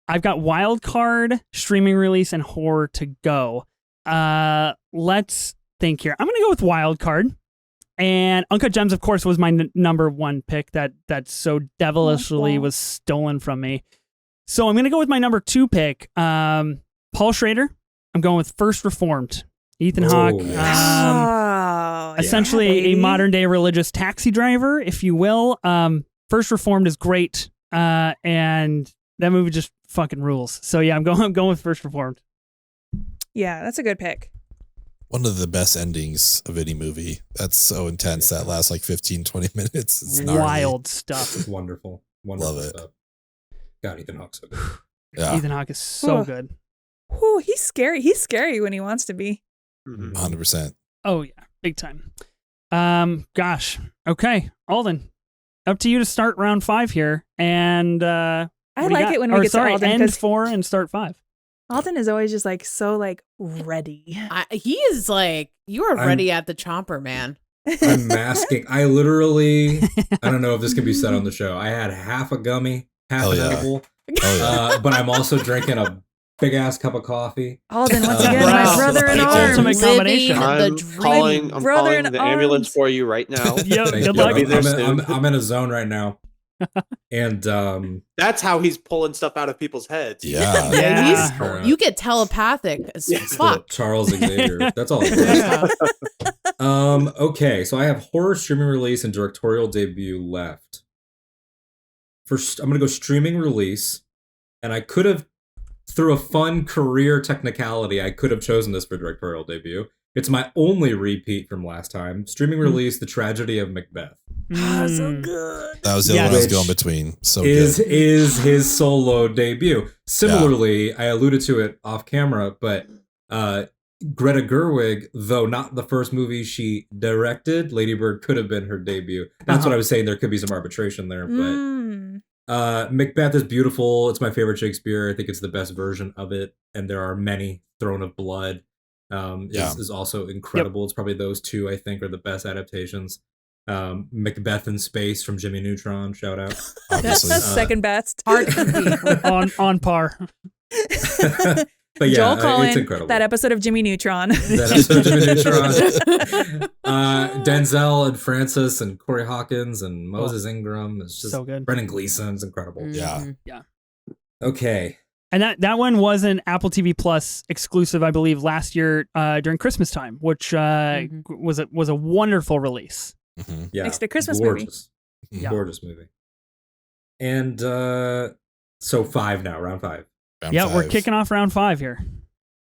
I've got wild card, streaming release, and horror to go. Let's think here. I'm going to go with wild card. And Uncut Gems, of course, was my number 1 pick that so devilishly was stolen from me. So I'm going to go with my number 2 pick, Paul Schrader. I'm going with First Reformed. Ethan Hawke. Essentially a modern-day religious taxi driver, if you will. First Reformed is great, and that movie just fucking rules. So yeah, I'm going with First Reformed. Yeah, that's a good pick. One of the best endings of any movie. That's so intense. That lasts like 15, 20 minutes. It's wild stuff. It's wonderful. Wonderful Love it. stuff. God, Ethan Hawke's so good. Yeah. Ethan Hawke is so good. Whew, he's scary. He's scary when he wants to be. 100%. Oh yeah, big time. Gosh. Okay, Alden, up to you to start round 5 here, and I like it when we get to Alden. End 4 and start 5. Alden is always just like so like ready. He is like, you are ready at the chomper, man. I'm masking. I literally, I don't know if this can be said on the show. I had half a gummy, half an edible, but I'm also drinking a big ass cup of coffee. Alden, once again, my brother in arms. Ultimate combination. I'm calling the ambulance for you right now. Good luck. I'm in a zone right now. And that's how he's pulling stuff out of people's heads. Yeah. You get telepathic as fuck. Charles Xavier. That's all. Okay, so I have horror streaming release and directorial debut left. First, I'm gonna go streaming release, and I could have, through a fun career technicality, I could have chosen this for directorial debut. It's my only repeat from last time. Streaming release, The Tragedy of Macbeth. So good. That was the other one I was going between. So is his solo debut. Similarly, I alluded to it off camera, but Greta Gerwig, though not the first movie she directed, Lady Bird could have been her debut. That's what I was saying. There could be some arbitration there, but Macbeth is beautiful. It's my favorite Shakespeare. I think it's the best version of it, and there are many. Throne of Blood is also incredible. It's probably those two I think are the best adaptations. Macbeth in Space from Jimmy Neutron, shout out. Obviously. Second best. Hard to on par. But yeah, Joel Cohen, it's incredible. That episode of Jimmy Neutron. Denzel and Francis and Corey Hawkins and Moses Ingram. It's just so good. Brendan Gleeson's incredible. Mm-hmm. Yeah. Okay. And that one was an Apple TV Plus exclusive, I believe, last year during Christmas time, which was a wonderful release. Mm-hmm. Yeah, next to Christmas gorgeous. movie. Yeah. Gorgeous movie. And so 5 now, round 5. Round yeah, 5. we're kicking off round 5 here.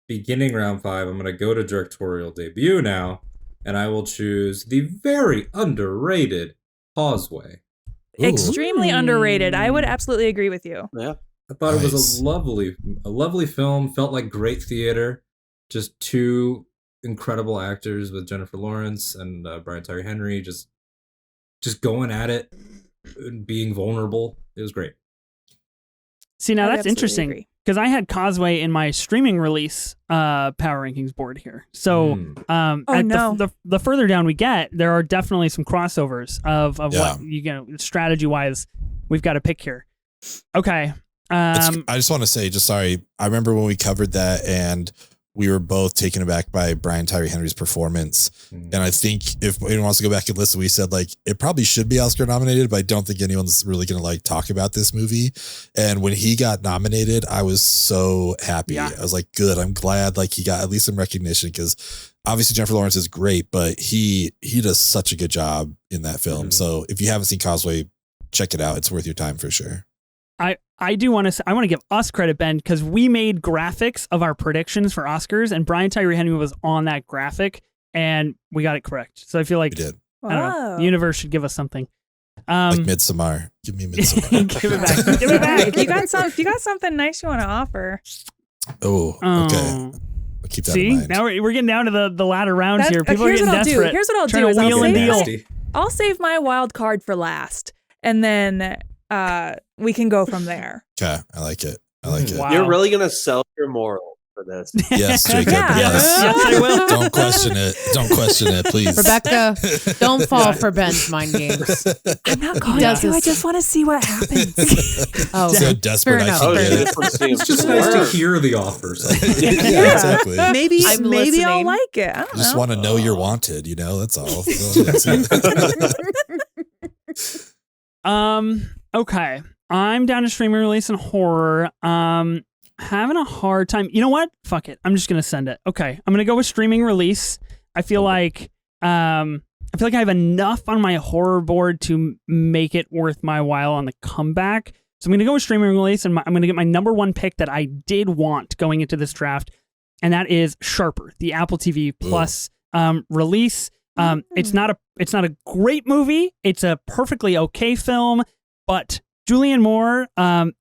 Beginning round 5, I'm going to go to directorial debut now, and I will choose the very underrated Causeway. Ooh. Extremely underrated. I would absolutely agree with you. Yeah. I thought it was Nice. a lovely film. Felt like great theater. Just 2 incredible actors with Jennifer Lawrence and Brian Tyree Henry, just going at it, and being vulnerable. It was great. See, now I would that's absolutely interesting agree. because I had Causeway in my streaming release power rankings board here. So the further down we get, there are definitely some crossovers of what strategy wise we've got to pick here. Okay. I just want to say, sorry. I remember when we covered that and we were both taken aback by Brian Tyree Henry's performance. And I think if anyone wants to go back and listen, we said like, it probably should be Oscar nominated, but I don't think anyone's really going to like talk about this movie. And when he got nominated, I was so happy. Yeah. I was like, good. I'm glad like he got at least some recognition, because obviously Jennifer Lawrence is great, but he does such a good job in that film. So if you haven't seen Causeway, check it out. It's worth your time for sure. I do want to. I want to give us credit, Ben, because we made graphics of our predictions for Oscars, and Brian Tyree Henry was on that graphic, and we got it correct. So I feel like We did. I don't know, the universe should give us something. Like Midsommar. Give me Midsommar. Give it back. Give it back. If you got something nice you want to offer. Oh, okay. I'll keep that in See, mind. now we're getting down to the latter rounds here. People are here's getting what I'll do. desperate. Here's what I'll trying do to is wheel and deal. I'll save my wild card for last, and then we can go from there. Okay, I like it. I like it. Wow. You're really gonna sell your moral for this. Yes, Jacob. Yeah. Yes. Yes, I will. Don't question it. Don't question it, please. Rebecca, don't fall for Ben's mind games. I'm not going does to. I this- just want to see what happens. Oh, So desperate fair I enough. can Oh, get yeah, it. this one seems It's just nice to warm. hear the offers. Yeah, exactly. maybe I'm maybe I'll listening. like it. I don't I just know. want to know you're wanted, that's all. Okay. I'm down to streaming release and horror. Having a hard time. You know what? Fuck it. I'm just gonna send it. Okay. I'm gonna go with streaming release. I feel like I have enough on my horror board to make it worth my while on the comeback. So I'm gonna go with streaming release, and I'm gonna get my number one pick that I did want going into this draft, and that is Sharper, the Apple TV Plus release. It's not a great movie. It's a perfectly okay film, but Julianne Moore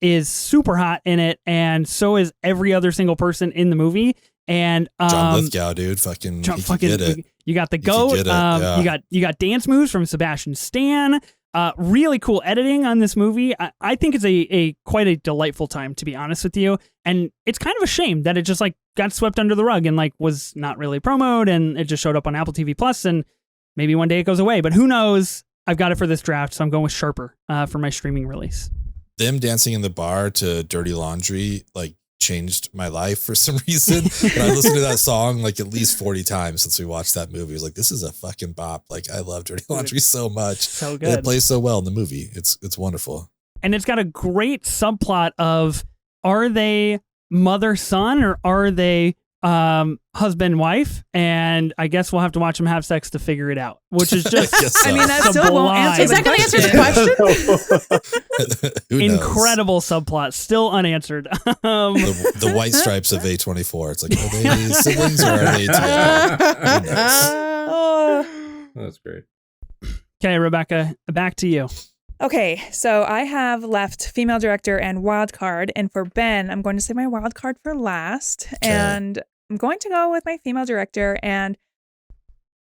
is super hot in it, and so is every other single person in the movie. And John Lithgow, dude, fucking get it. you got the He can goat. get it, yeah. You got dance moves from Sebastian Stan. Really cool editing on this movie. I think it's a quite a delightful time, to be honest with you. And it's kind of a shame that it just like got swept under the rug and like was not really promoted, and it just showed up on Apple TV Plus, and maybe one day it goes away. But who knows? I've got it for this draft, so I'm going with Sharper for my streaming release. Them dancing in the bar to Dirty Laundry like changed my life for some reason. And I listened to that song like at least 40 times since we watched that movie. I was like, this is a fucking bop. Like, I love Dirty Laundry so much. So And good. it plays so well in the movie. It's wonderful. And it's got a great subplot of, are they mother-son or are they husband-wife? And I guess we'll have to watch them have sex to figure it out, which is just guess so. I mean, that still won't answer. Is that going to answer the question? Who knows? incredible subplot, still unanswered. The white stripes of A24. It's like, are they siblings or are they twins? Who knows? Oh. That's great. Okay, Rebecca, back to you. Okay, so I have left female director and wild card, and for Ben, I'm going to say my wild card for last, and I'm going to go with my female director. And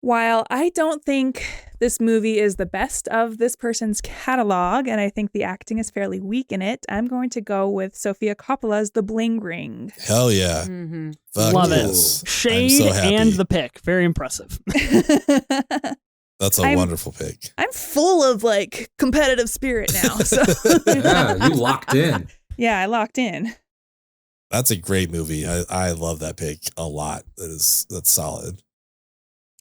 while I don't think this movie is the best of this person's catalog, and I think the acting is fairly weak in it, I'm going to go with Sofia Coppola's The Bling Ring. Hell yeah. Mhm. Fuck Love yes. it. Shade I'm so happy. and the pick. Very impressive. That's a wonderful pick. I'm full of like competitive spirit now. So Yeah, you locked in. yeah, I locked in. That's a great movie. I love that pick a lot. That's solid.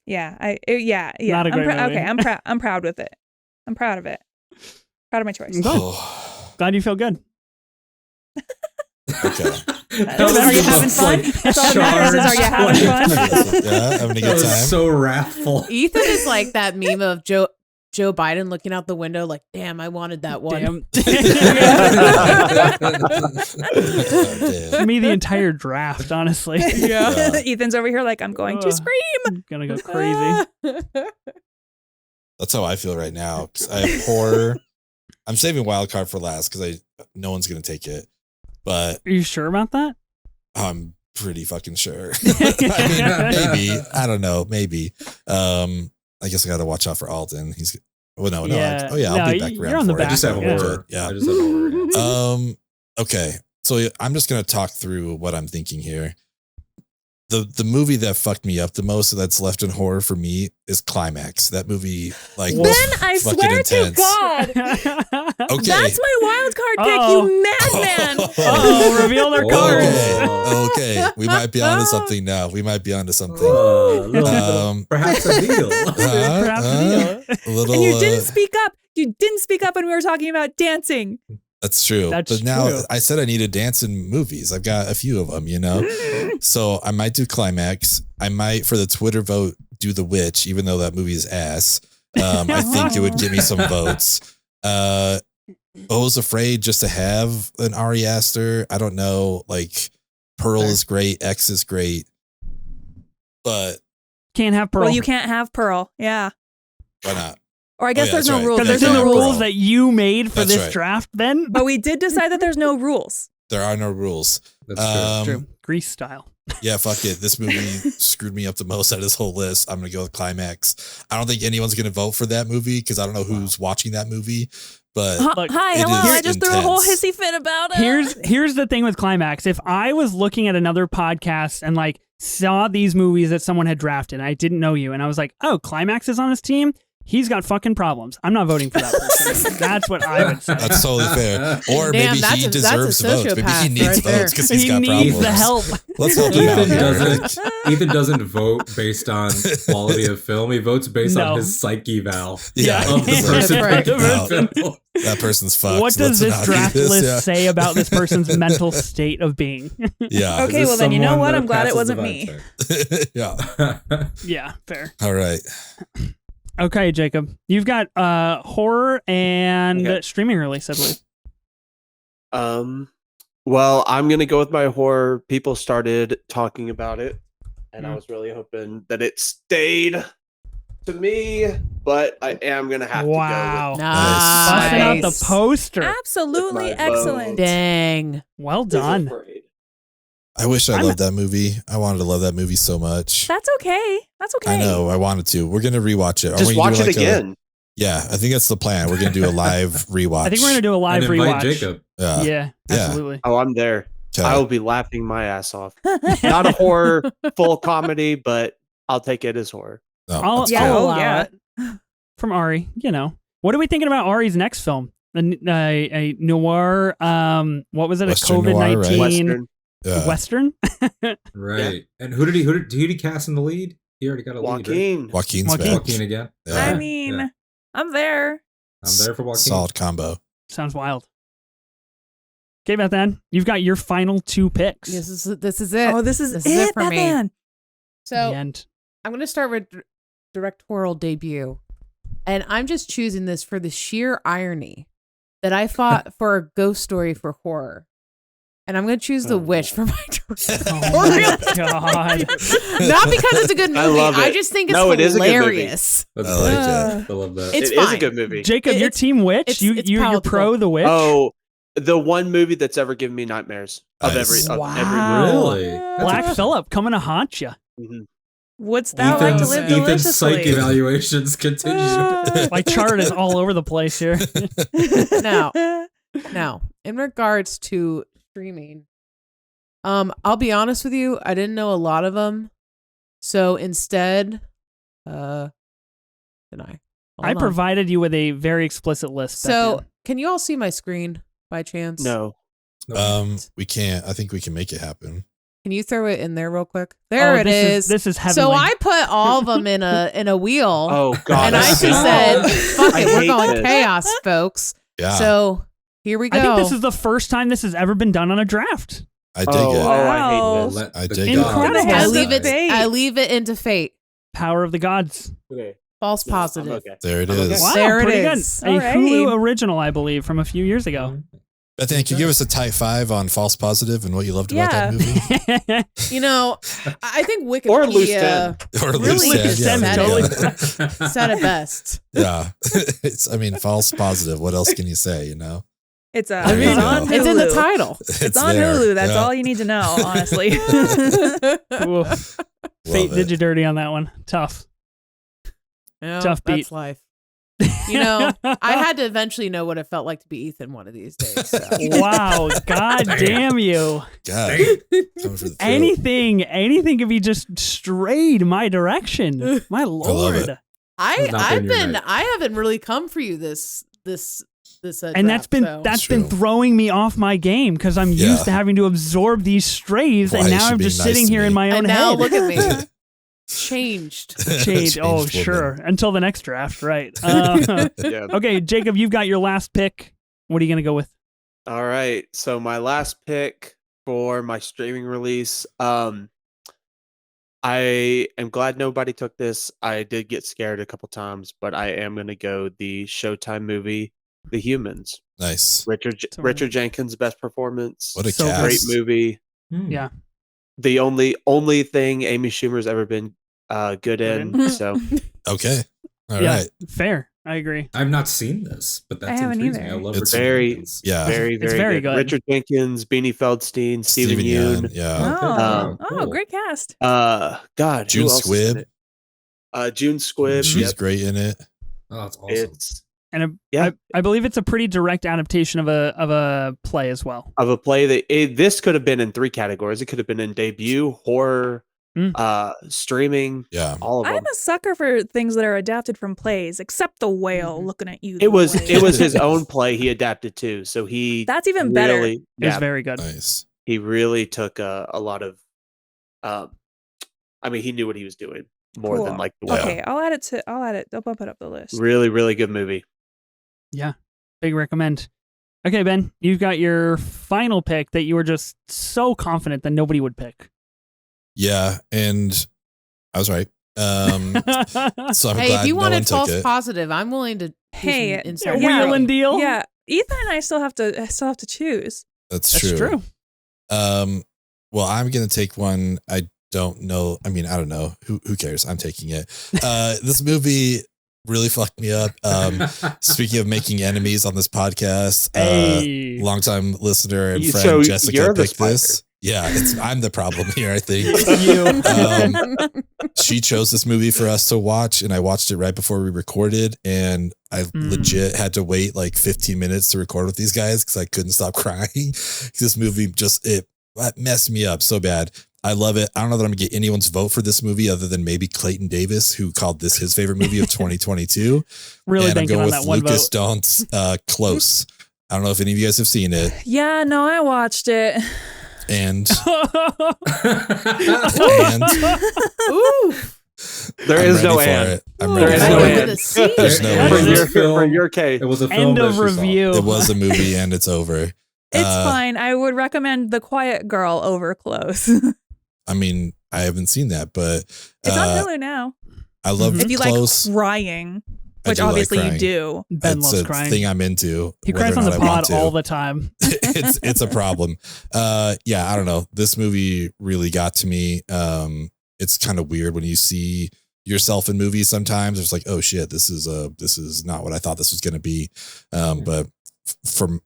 Yeah, yeah. Not a great movie. Okay, I'm proud with it. I'm proud of it. Proud of my choice. Good. Oh, Glad you feel good. okay. Are you having fun? That's all that matters is, are you having fun? Yeah, having a That good was time. so wrathful. Ethan is like that meme of Joe Biden looking out the window like, damn, I wanted that one. Damn. Me, the entire draft, honestly. Yeah. Ethan's over here like, I'm going to scream. I'm gonna go crazy. That's how I feel right now. 'Cause I have horror. I'm saving wild card for last because no one's gonna take it. But Are you sure about that? I'm pretty fucking sure. I mean, maybe. I don't know. Maybe. I guess I got to watch out for Alden. He's. Well, no. Yeah. Oh yeah, I'll No, be back you're around on the for it. I just have Yeah. horror. Yeah. I just have horror. Okay. So I'm just gonna talk through what I'm thinking here. the movie that fucked me up the most that's left in horror for me is Climax. That movie, like, Ben, was I fucking swear intense. to God. Okay. That's my wild card pick, you madman. Oh, reveal their cards. Okay. We might be onto something now. Perhaps a deal. Perhaps a deal. A little, And you didn't speak up. You didn't speak up when we were talking about dancing. That's true. That's but now true. I said I needed dancing movies. I've got a few of them, you know? So I might do Climax. I might, for the Twitter vote, do The Witch, even though that movie is ass. I think it would give me some votes. Bo's Afraid just to have an Ari Aster. I don't know. Like, Pearl is great. X is great. But Can't have Pearl. Well, you can't have Pearl. Yeah. why not? Or I guess yeah, there's that's no right. rules. Because Yeah, there's yeah, no Pearl. rules that you made for That's this right. draft, Ben. But we did decide that there's no rules. There are no rules. That's true. True. Grease style. Yeah, fuck it. This movie screwed me up the most out of this whole list. I'm going to go with Climax. I don't think anyone's going to vote for that movie because I don't know who's watching that movie. But Look, Hi, it hello. is I just threw a whole intense. hissy fit about it. Here's the thing with Climax. If I was looking at another podcast and like saw these movies that someone had drafted and I didn't know you and I was like, oh, Climax is on his team, he's got fucking problems. I'm not voting for that person. That's what I would say. that's totally fair. Or Damn, maybe that's he a deserves votes. Maybe he sociopath needs right there. votes because he's He got needs problems. the help. Let's help him out Ethan here. Ethan doesn't vote based on quality of film. He votes based No. on his psyche valve Yeah, of the That's person right. picking the film. that person's fucked. What does Let's this not do draft this. list Yeah. say about this person's mental state of being? Yeah. Okay, Is this well then, you know someone what? that I'm glad it passes the wasn't me. vibe Yeah. Yeah, fair. All right. Okay, Jacob. You've got horror and Okay. streaming release, I believe. Well, I'm gonna go with my horror. People started talking about it, and Mm. I was really hoping that it stayed to me, but I am gonna have Wow. to Busting out the Nice. poster. Absolutely With my excellent. vote. Dang. Well go with done. Afraid. I wish I I'm- loved that movie. I wanted to love that movie so much. That's okay. That's okay. I know. I wanted to. We're going to rewatch it. Are Just we watch doing it like again. Yeah, I think that's the plan. We're going to do a live rewatch. I think we're going to do a live And invite rewatch. Jacob. Yeah. Yeah, Yeah. absolutely. Oh, I'm there. Okay. I will be laughing my ass off. Not a horror, full comedy, but I'll take it as horror. No, I'll, that's Yeah, I'll cool. allow yeah. it. From Ari, you know. What are we thinking about Ari's next film? A noir, what was it? Western a noir, right? COVID-19 Western. Western? Right. And who did he cast in the lead? He already got a lead. Right? Joaquin. Joaquin's Joaquin. back. Joaquin again. Yeah. I mean, Yeah. I'm there. I'm there for Joaquin. Solid combo. Sounds wild. Okay, Beth Ann, you've got your final two picks. This is it. Oh, this is This it, is it for me. Batman. So The end. I'm going to start with directorial debut. And I'm just choosing this for the sheer irony that I fought for a ghost story for horror. And I'm going to choose The Witch for my Oh directorial. my God. Not because it's a good movie. I love I it. just think it's No, it is a good movie. hilarious. That's I like nice. that. I love that. It's It is fine. a good movie. Jacob, your It's- team Witch? it's You're palatable. pro The Witch? Oh, the one movie that's ever given me nightmares of Nice. every Wow. Really? That's Black impressive. Phillip coming to haunt you. Mhm. Wouldst thou like to live Ethan's psych deliciously? evaluations continue. My chart is all over the place here. Now, in regards to streaming, I'll be honest with you, I didn't know a lot of them. So instead, did I? I Hold on. provided you with a very explicit list. Beth So Ann. can you all see my screen by chance? No. We can't. I think we can make it happen. Can you throw it in there real quick? There Oh, it is. This is heavenly. So I put all of them in a wheel. Oh God. and I just said, "Fuck I it, we're hate going this. chaos, folks." Yeah. So here we go. I think this is the first time this has ever been done on a draft. I dig Oh, it. I Wow. hate this. Let I the dig it. gods Incredible. I Has leave the it. fate. I leave it into fate. Power of the gods. Okay. False No, I'm positive. okay. There it I'm okay. is. Wow, There it pretty is. good. A Alrighty. Hulu original, I believe, from a few years ago. I think you give us a type 5 on false positive and what you loved about that movie. You know, I think Wikipedia Or loose 10. Or Really loose is end, said totally. said it best. Yeah. It's, I mean, false positive. What else can you say, you know? It's There you it's on go. Hulu. It's in the title. It's on there. Hulu. That's Yeah. all you need to know, honestly. Ooh, Love Fate it. did you dirty on that one. Tough. You know, Tough beat. That's life. You know, I had to eventually know what it felt like to be Ethan one of these days. So. Wow, god damn you. God. Coming for the throat. Anything could be just strayed my direction. My lord. it. I haven't really come for you this And that's been throwing me off my game because I'm used to having to absorb these strays, and now I'm just sitting here in my own and now head. look at me. Changed. Oh, sure. Until the next draft, right? Okay, Jacob, you've got your last pick. What are you gonna go with? All right. So my last pick for my streaming release. I am glad nobody took this. I did get scared a couple times, but I am gonna go the Showtime movie, The Humans. Nice. Richard Jenkins' best performance. What a So cast. Great movie. Yeah. The only thing Amy Schumer's ever been good in. So Okay. All right. Fair. I agree. I've not seen this, but I that's haven't intriguing. either. I love It's Richard very- Jenkins. Yeah. very, It's very good. Richard Jenkins, Beanie Feldstein, Steven Yeun. Yeah. Oh, cool. great cast. God, June who else is in Squibb. it? June Squibb. She's Yep. great in it. Oh, that's awesome. It's And Yeah. I believe it's a pretty direct adaptation of a play as well. of a play that this could have been in 3 categories. It could have been in debut, horror, streaming, Yeah. all of them. I'm a sucker for things that are adapted from plays, except The Whale looking at you. It was the way. it was his own play he adapted to. So he That's even better. really, It's very good. Nice. he really took a lot of I mean, he knew what he was doing more Cool. than like the Whale. Okay, I'll add it. I'll bump it up the list. Really, really good movie. Yeah. Big recommend. Okay, Ben, you've got your final pick that you were just so confident that nobody would pick. Yeah. And I was right. So I'm Hey, glad if you no wanted one took false it. positive, I'm willing to. do Hey, some inside yeah. trading. Wheel and deal? Yeah, Ethan and I still have to choose. That's That's true. true. Well, I'm gonna take one. I don't know. I mean, I don't know. Who cares? I'm taking it. This movie really fucked me up. Speaking of making enemies on this podcast, Hey. longtime listener and friend So Jessica you're the picked this. Yeah, I'm the problem here, I think. You. She chose this movie for us to watch, and I watched it right before we recorded, and I legit had to wait like 15 minutes to record with these guys because I couldn't stop crying. This movie it messed me up so bad. I love it. I don't know that I'm gonna get anyone's vote for this movie other than maybe Clayton Davis, who called this his favorite movie of 2022. Really And I'm banking going on with that one Lucas vote. Daunt's Close. I don't know if any of you guys have seen it. Yeah, no, I watched it. And Ooh, There I'm is no ready for and. it. I'm Ooh, ready is for no right it. over end. the sea. There's no That's end. it. For your case. It was a film End that of she saw. review. It was a movie and it's over. It's fine. I would recommend The Quiet Girl over Close. I mean, I haven't seen that, but It's on Hulu now. I love If you Close. like crying, I which do like obviously you crying. do. Ben It's loves a crying. thing I'm into. He whether cries or on not the I want pod to. all the time. It's a problem. Yeah, I don't know. This movie really got to me. It's kind of weird when you see yourself in movies sometimes. It's like, oh shit, this is not what I thought this was going to be. But from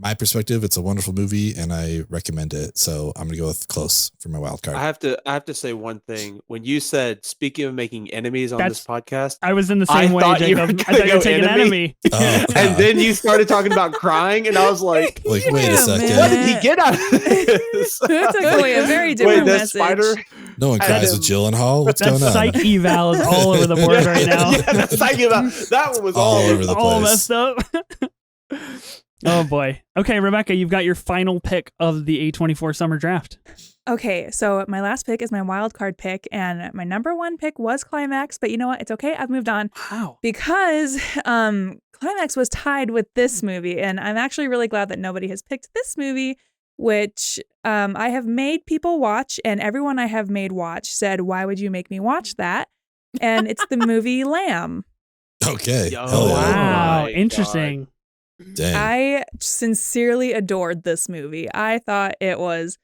my perspective, it's a wonderful movie and I recommend it. So I'm gonna go with Close for my wild card. I have to say one thing. When you said, speaking of making enemies on this podcast, I was in the I same way, thought you Jacob. were I thought you gonna were go taking enemy. enemy. and then you started talking about crying, and I was like, Like, wait a Yeah, second. man. what did he get out of this? That took away a very Wait, different that message. spider? No one cries with Gyllenhaal. What's That going on? psych eval is all over the board right now. Yeah, that's psyche about that one was All all over the all place. messed up. Oh boy. Okay, Rebecca, you've got your final pick of the A24 summer draft. Okay, so my last pick is my wild card pick, and my number one pick was Climax, but you know what? It's okay. I've moved on Wow. because Climax was tied with this movie, and I'm actually really glad that nobody has picked this movie, which I have made people watch, and everyone I have made watch said, "Why would you make me watch that?" And it's the movie Lamb. Okay. Yo, Hell yeah. Wow. my Interesting. Dang. I sincerely adored this movie. I thought it was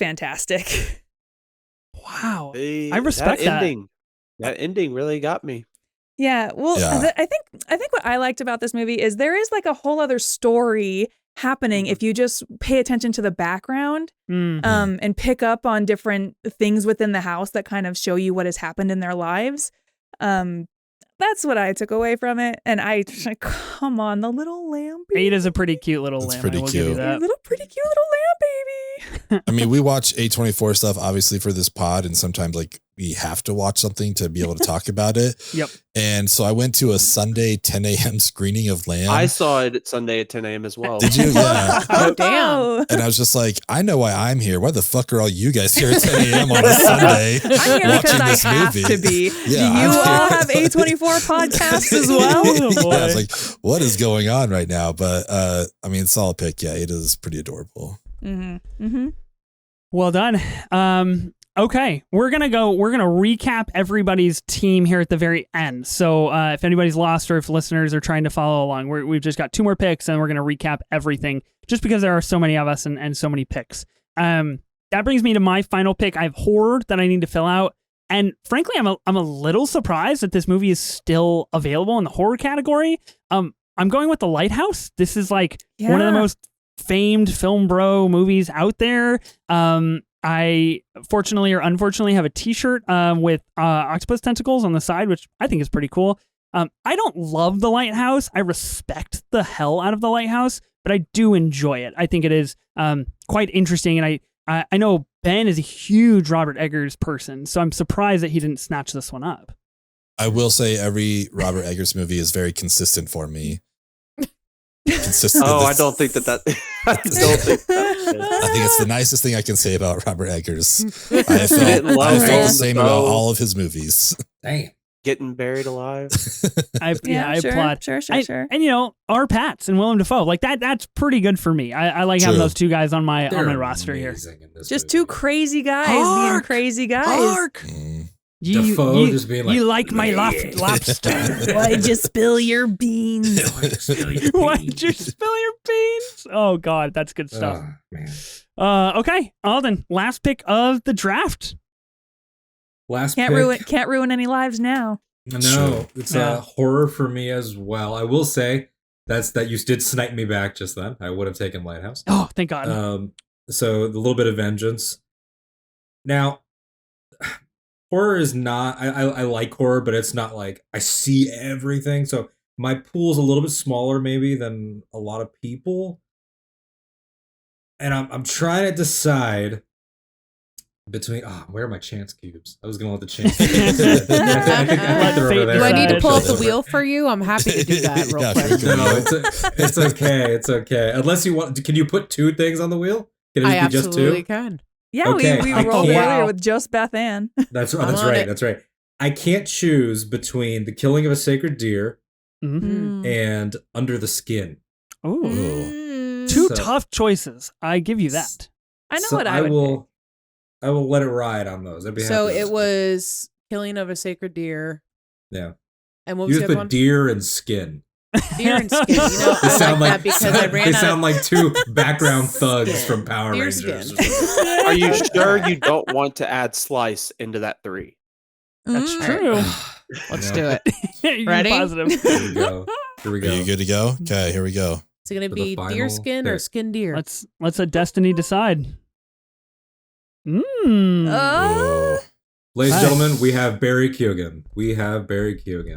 fantastic. Wow. The- I respect that. ending. That ending really got me. Yeah, well, Yeah. I think what I liked about this movie is there is like a whole other story happening if you just pay attention to the background, and pick up on different things within the house that kind of show you what has happened in their lives. that's what I took away from it. And I like, come on, the little lamb baby. Ada's a pretty cute little That's lamb. pretty I will give you cute. that. Little pretty cute little lamb baby. I mean, we watch A24 stuff obviously for this pod, and sometimes like we have to watch something to be able to talk about it. Yep. And so I went to a Sunday 10 a.m. screening of Lamb. I saw it at Sunday at 10 a.m. as well. Did you? Yeah. Oh, damn. And I was just like, I know why I'm here. Why the fuck are all you guys here at 10 a.m. on a Sunday I'm here watching because this I have movie? to be. Yeah, Do you I'm all here. have A24 podcasts as well? Oh, boy. Yeah, I was like, what is going on right now? But I mean, solid pick. Yeah, it is pretty adorable. Mm-hmm. Mm-hmm. Well done. Okay, we're gonna recap everybody's team here at the very end. So if anybody's lost or if listeners are trying to follow along, we've just got 2 more picks and we're gonna recap everything just because there are so many of us and so many picks. That brings me to my final pick. I have horror that I need to fill out, and frankly, I'm a little surprised that this movie is still available in the horror category. I'm going with The Lighthouse. This is like one of the most famed film bro movies out there. I fortunately or unfortunately have a t-shirt with octopus tentacles on the side, which I think is pretty cool. I don't love The Lighthouse. I respect the hell out of The Lighthouse, but I do enjoy it. I think it is quite interesting, and I know Ben is a huge Robert Eggers person, so I'm surprised that he didn't snatch this one up. I will say every Robert Eggers movie is very consistent for me. Consistent. I don't think that. I don't think that. I think it's the nicest thing I can say about Robert Eggers. I have Didn't felt love the him, same though. about all of his movies. Damn. Getting buried alive. I Sure, applaud. Sure. And you know, our Pats and Willem Dafoe, like that's pretty good for me. I like having True. those 2 guys on my They're roster here. amazing in this Just movie. 2 crazy guys being Hark! crazy guys. Hark! Mm. Defoe just being like, you like my lobster. Why'd you spill your beans? Why'd you spill your beans? Oh God, that's good stuff. Oh, man. Okay, Alden, last pick of the draft. Last Can't ruin any lives now. No, Sure. it's Yeah. a horror for me as well. I will say that you did snipe me back just then. I would have taken Lighthouse. Oh, thank God. So a little bit of vengeance. Now, horror is not. I like horror, but it's not like I see everything. So my pool's a little bit smaller, maybe than a lot of people. And I'm trying to decide between where are my chance cubes? I was gonna let the chance cubes. I think they're over there. Do I need to pull up the Sure. wheel for you? I'm happy to do that real Yeah, quick. sure. No, it's okay. It's okay. Unless you want, can you put 2 things on the wheel? Can it I be just absolutely 2? can. Yeah, Okay, we I rolled can't- earlier with just Beth Ann. That's I'm on right. it. That's right. I can't choose between the killing of a sacred deer Mhm. and under the skin. Ooh. Mm. 2 So- tough choices. I give you that. I know So what I would will. I will let it ride on those. I'd be So happy it with was killing of a sacred deer. Yeah. And what You was just the other put one? deer and skin. Deer and skin. You know, They I sound like like that because I ran they out sound of like 2 background thugs Skin. from Power deer Rangers. skin. Are you sure you don't want to add slice into that 3? That's Mm. true. Let's Yeah. do it. You're Ready? positive. Here we go. Here we Are go. you good to go? Okay, here we go. Is it going to For the be final deer skin or pick. skin deer? Let's a destiny decide. Mmm. Whoa. Ladies and Nice. gentlemen, we have Barry Keoghan.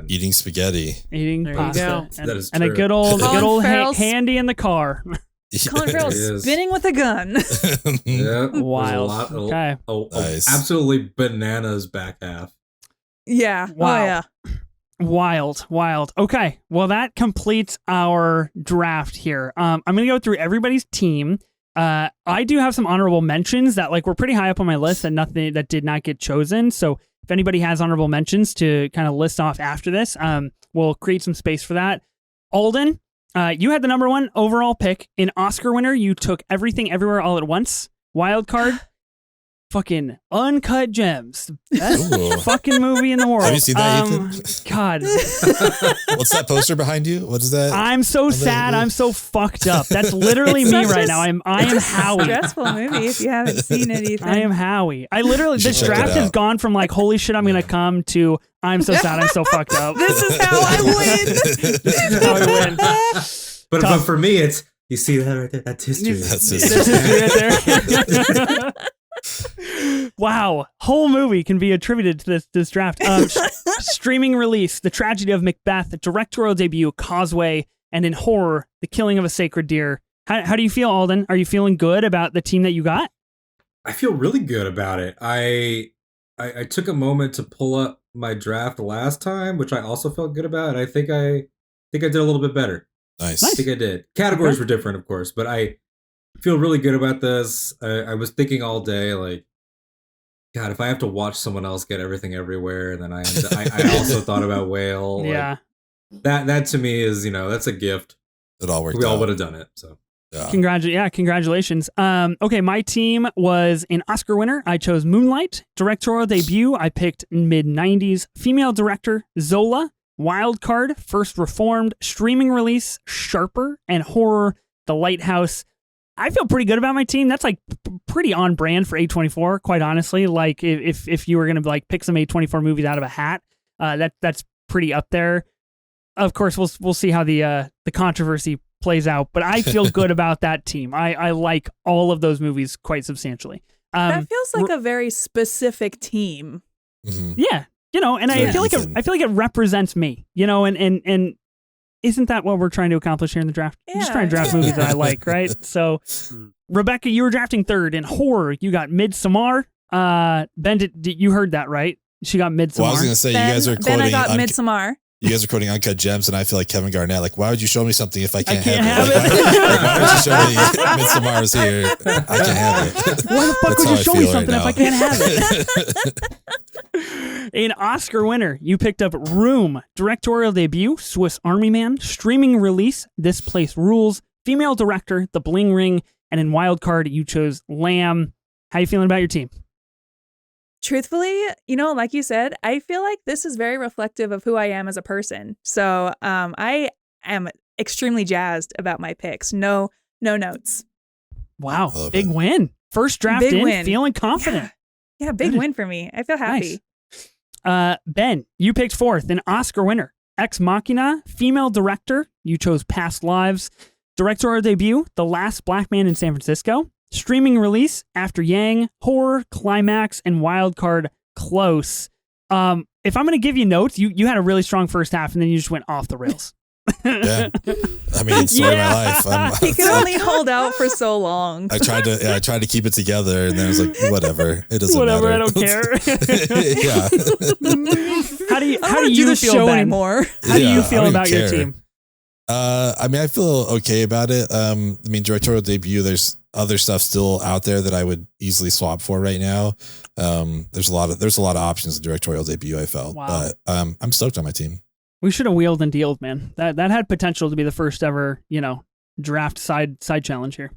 Eating spaghetti. Eating There you pasta. go. That is And a true. good old Colin Farrell's- handy in the car. Colin Farrell It is. spinning with a gun. Yeah, Wild. there's a lot, Okay. Nice. absolutely bananas back half. Yeah. Wow. Oh yeah. Wild. Okay. Well, that completes our draft here. I'm going to go through everybody's team. I do have some honorable mentions that were pretty high up on my list and nothing that did not get chosen. So if anybody has honorable mentions to kind of list off after this, we'll create some space for that. Alden, you had the number 1 overall pick. In Oscar winner, you took Everything Everywhere All at Once. Wild card. Fucking Uncut Gems. Best Ooh. fucking movie in the world. Have you seen that, God. What's that poster behind you? What is that? I'm so sad. I'm so fucked up. That's literally It's me such right a now. I am Howie. Stressful movie if you haven't seen it, Ethan. I am Howie. I literally, You should this check it draft has out. gone from holy shit, I'm going to come to I'm so sad. I'm so fucked up. This is how I win. This is how I win. But Tough. for me, it's you see that right there. That's history. That's This is right there. Wow, whole movie can be attributed to this draft. Streaming release: The Tragedy of Macbeth, directorial debut Causeway, and in horror, The Killing of a Sacred Deer. How do you feel, Alden? Are you feeling good about the team that you got? I feel really good about it. I took a moment to pull up my draft last time, which I also felt good about, and I think I did a little bit better. Nice. I think I did. Categories were different, of course, but I feel really good about this. I was thinking all day, like, God, if I have to watch someone else get everything everywhere, and then I also thought about Whale. Yeah. Like, that to me is, that's a gift. It all worked out. We all would have done it. So. Yeah. Congratulations. Okay, my team was an Oscar winner. I chose Moonlight. Directorial debut, I picked mid-90s. Female director, Zola. Wild card, First Reformed. Streaming release, Sharper. And horror, The Lighthouse. I feel pretty good about my team. That's like pretty on brand for A24, quite honestly. Like if you were going to like pick some A24 movies out of a hat, that's pretty up there. Of course, we'll see how the controversy plays out, but I feel good about that team. I like all of those movies quite substantially. That feels like a very specific team. Mm-hmm. Yeah, and I feel like it represents me. And isn't that what we're trying to accomplish here in the draft? Yeah. I'm just trying to draft movies that I like, right? So, Rebecca, you were drafting third in horror. You got Midsommar. Ben, you heard that right? She got Midsommar. Well, I was going to say, you guys are quoting. Ben, I got Midsommar. You guys are quoting Uncut Gems, and I feel like Kevin Garnett. Like, why would you show me something if I can't have have it? Like, why would you show me Midsommar's here? I can't have it. Why the fuck would you show me something if I can't have it? An Oscar winner, you picked up Room. Directorial debut, Swiss Army Man. Streaming release, This Place Rules. Female director, The Bling Ring. And in wild card, you chose Lamb. How you feeling about your team? Truthfully, like you said, I feel like this is very reflective of who I am as a person. So I am extremely jazzed about my picks. No notes. Wow, big win. First draft big in, win. Feeling confident. Yeah, big win for me. I feel happy. Nice. Ben, you picked fourth, an Oscar winner. Ex Machina, female director. You chose Past Lives. Directorial debut, The Last Black Man in San Francisco. Streaming release, After Yang, horror, climax, and wildcard, Close. If I'm going to give you notes, you had a really strong first half, and then you just went off the rails. Yeah, I mean, it's story of my life. He could only hold out for so long. I tried to keep it together, and then I was like, whatever, it doesn't Whatever, matter. I don't care. Yeah. How do you do the feel, show Ben? anymore? How do you Yeah, feel I don't about your care. team? I mean, I feel okay about it. I mean, directorial debut, there's other stuff still out there that I would easily swap for right now. There's a lot of options in directorial debut, I felt. Wow. But I'm stoked on my team. We should have wheeled and dealed, man. That had potential to be the first ever, draft side challenge here.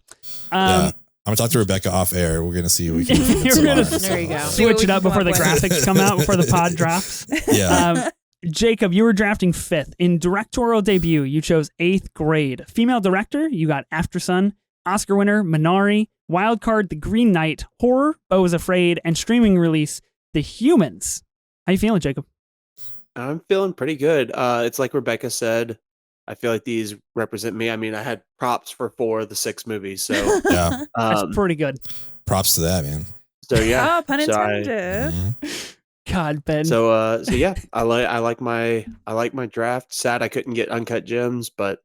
Yeah. I'm gonna talk to Rebecca off air. We're gonna see what we can do. You're gonna- There you go. Switch it up before the graphics come out, before the pod drops. Yeah. Jacob, you were drafting fifth. In directorial debut, you chose Eighth Grade. Female director, you got Aftersun. Oscar winner, Minari. Wildcard, The Green Knight. Horror, Beau is Afraid. And streaming release, The Humans. How you feeling, Jacob? I'm feeling pretty good. It's like Rebecca said. I feel like these represent me. I mean, I had props for 4 of the 6 movies, so Yeah. That's pretty good. Props to that, man. so yeah. Oh, pun So intended. God, Ben. So yeah, I like my draft. Sad I couldn't get Uncut Gems, but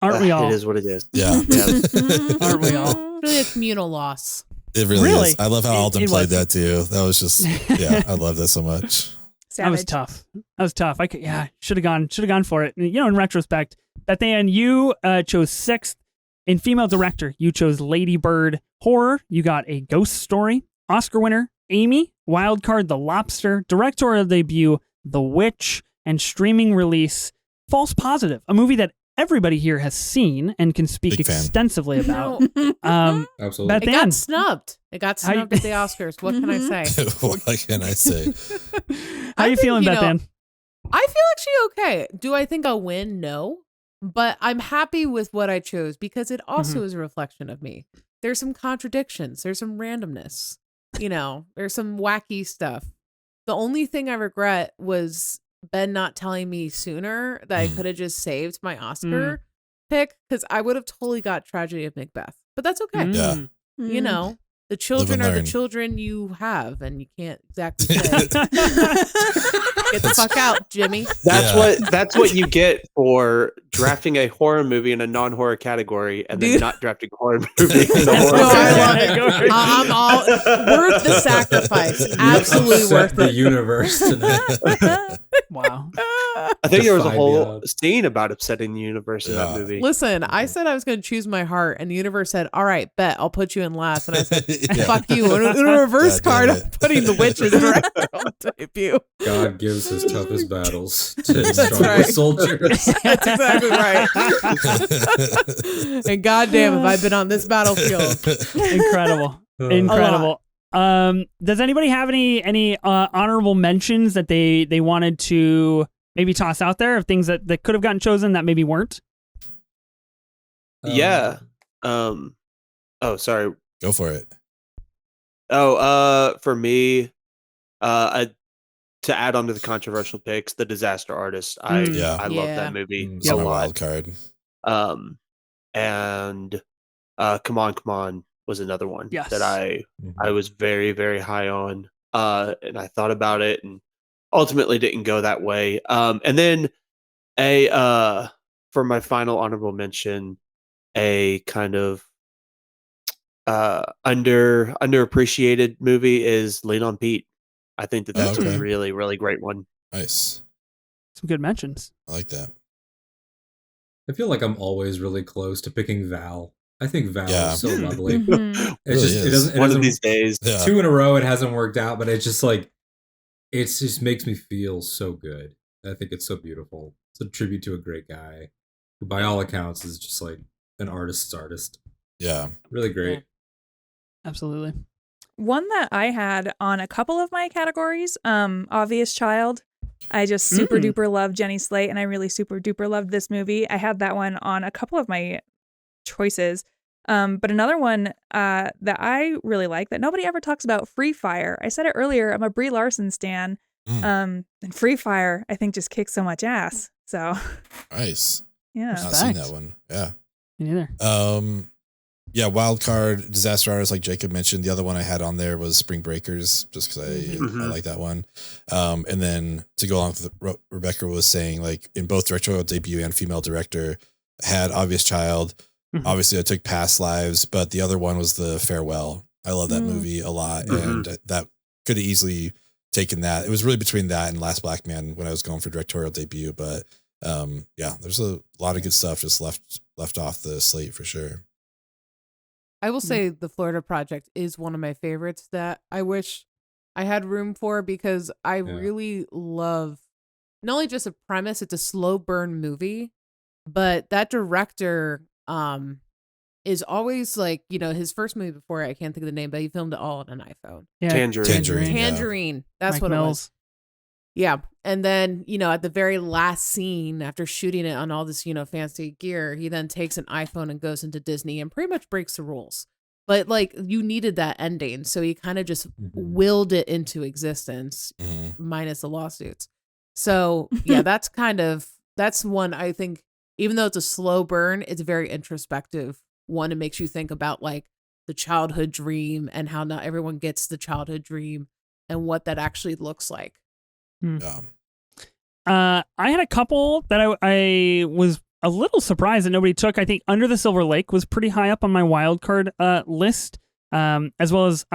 Aren't we all? It is what it is. Yeah. Yeah. Aren't we all? Really a communal loss. It really Really? is. I love how Alden It played was. that too. That was just, yeah, I love that so much. That was tough. Should have gone for it. In retrospect, Bethan, you chose 6th. In female director, you chose Lady Bird. Horror, you got A Ghost Story. Oscar winner, Amy. Wildcard, The Lobster. Directorial debut, The Witch. And streaming release, False Positive, a movie that everybody here has seen and can speak Big fan. extensively about. Absolutely. It Bethan, got snubbed. It got snubbed at the Oscars. What can I say? What can I say? how you think, feeling, you know, Bethan? I feel actually okay. Do I think I'll win? No. But I'm happy with what I chose because it also is a reflection of me. There's some contradictions. There's some randomness. There's some wacky stuff. The only thing I regret was Ben not telling me sooner that I could have just saved my Oscar pick because I would have totally got Tragedy of Macbeth. But that's okay. Yeah. You know, The children are the learn. children you have, and you can't exactly say. Get the fuck out, Jimmy. That's what you get for drafting a horror movie in a non-horror category and then Dude. not drafting a horror movie in the horror No, I category. love it. I'm all worth the sacrifice. Absolutely Upset worth the it. universe tonight. Wow. I think there was a Defy whole beyond. scene about upsetting the universe in that Yeah. movie. Listen, I said I was going to choose my heart, and the universe said, "All right, bet I'll put you in last." And I said, Yeah. "Fuck you!" In a reverse God damn card, it. I'm putting the witch's directorial debut. God gives his toughest battles to his That's strongest right. soldiers. That's exactly right. And goddamn, have I been on this battlefield? Incredible. Incredible. Does anybody have any honorable mentions that they wanted to maybe toss out there of things that could have gotten chosen that maybe weren't? Yeah. Oh, sorry. Go for it. For me, to add on to the controversial picks, The Disaster Artist. I Yeah. love Yeah. that movie Mm. It's a my lot. wild card. And Come On was another one Yes. that I Mhm. was very, very high on. And I thought about it and ultimately didn't go that way. And then for my final honorable mention, a kind of underappreciated movie is Lean on Pete. I think that's Okay. a really, really great one. Nice. Some good mentions. I like that. I feel like I'm always really close to picking Val. I think Val Yeah. is so lovely. Mhm. It's just Really it is. doesn't One of these days. Yeah. 2 in a row it hasn't worked out, but it's just like it just makes me feel so good. I think it's so beautiful. It's a tribute to a great guy who by all accounts is just like an artist's artist. Yeah. Really great. Absolutely. One that I had on a couple of my categories, Obvious Child. I just super duper love Jenny Slate, and I really super duper loved this movie. I had that one on a couple of my choices. But another one that I really like that nobody ever talks about, Free Fire. I said it earlier, I'm a Brie Larson stan. And Free Fire, I think, just kicks so much ass. So, Nice. yeah. Not seen Respect. that one. Yeah. Me neither. Yeah, wild card, Disaster Artist, like Jacob mentioned. The other one I had on there was Spring Breakers, just because I Mhm. like that one. And then to go along with what Rebecca was saying, like in both directorial debut and female director, I had Obvious Child. Mhm. Obviously, I took Past Lives, but the other one was The Farewell. I love that movie a lot, Mhm. and that could have easily taken that. It was really between that and Last Black Man when I was going for directorial debut, but yeah, there's a lot of good stuff just left off the slate for sure. I will say the Florida Project is one of my favorites that I wish I had room for, because I really love not only just a premise, it's a slow burn movie, but that director is always like, his first movie before, I can't think of the name, but he filmed it all on an iPhone. Yeah. Tangerine. Yeah. Tangerine. That's Mike what it was. Mills. Yeah. And then, at the very last scene, after shooting it on all this, fancy gear, he then takes an iPhone and goes into Disney and pretty much breaks the rules. But like, you needed that ending. So he kind of just willed it into existence, minus the lawsuits. So yeah, that's one I think, even though it's a slow burn, it's very introspective one. It makes you think about like the childhood dream and how not everyone gets the childhood dream and what that actually looks like. Yeah. I had a couple that I was a little surprised that nobody took. I think Under the Silver Lake was pretty high up on my wild card list, as well as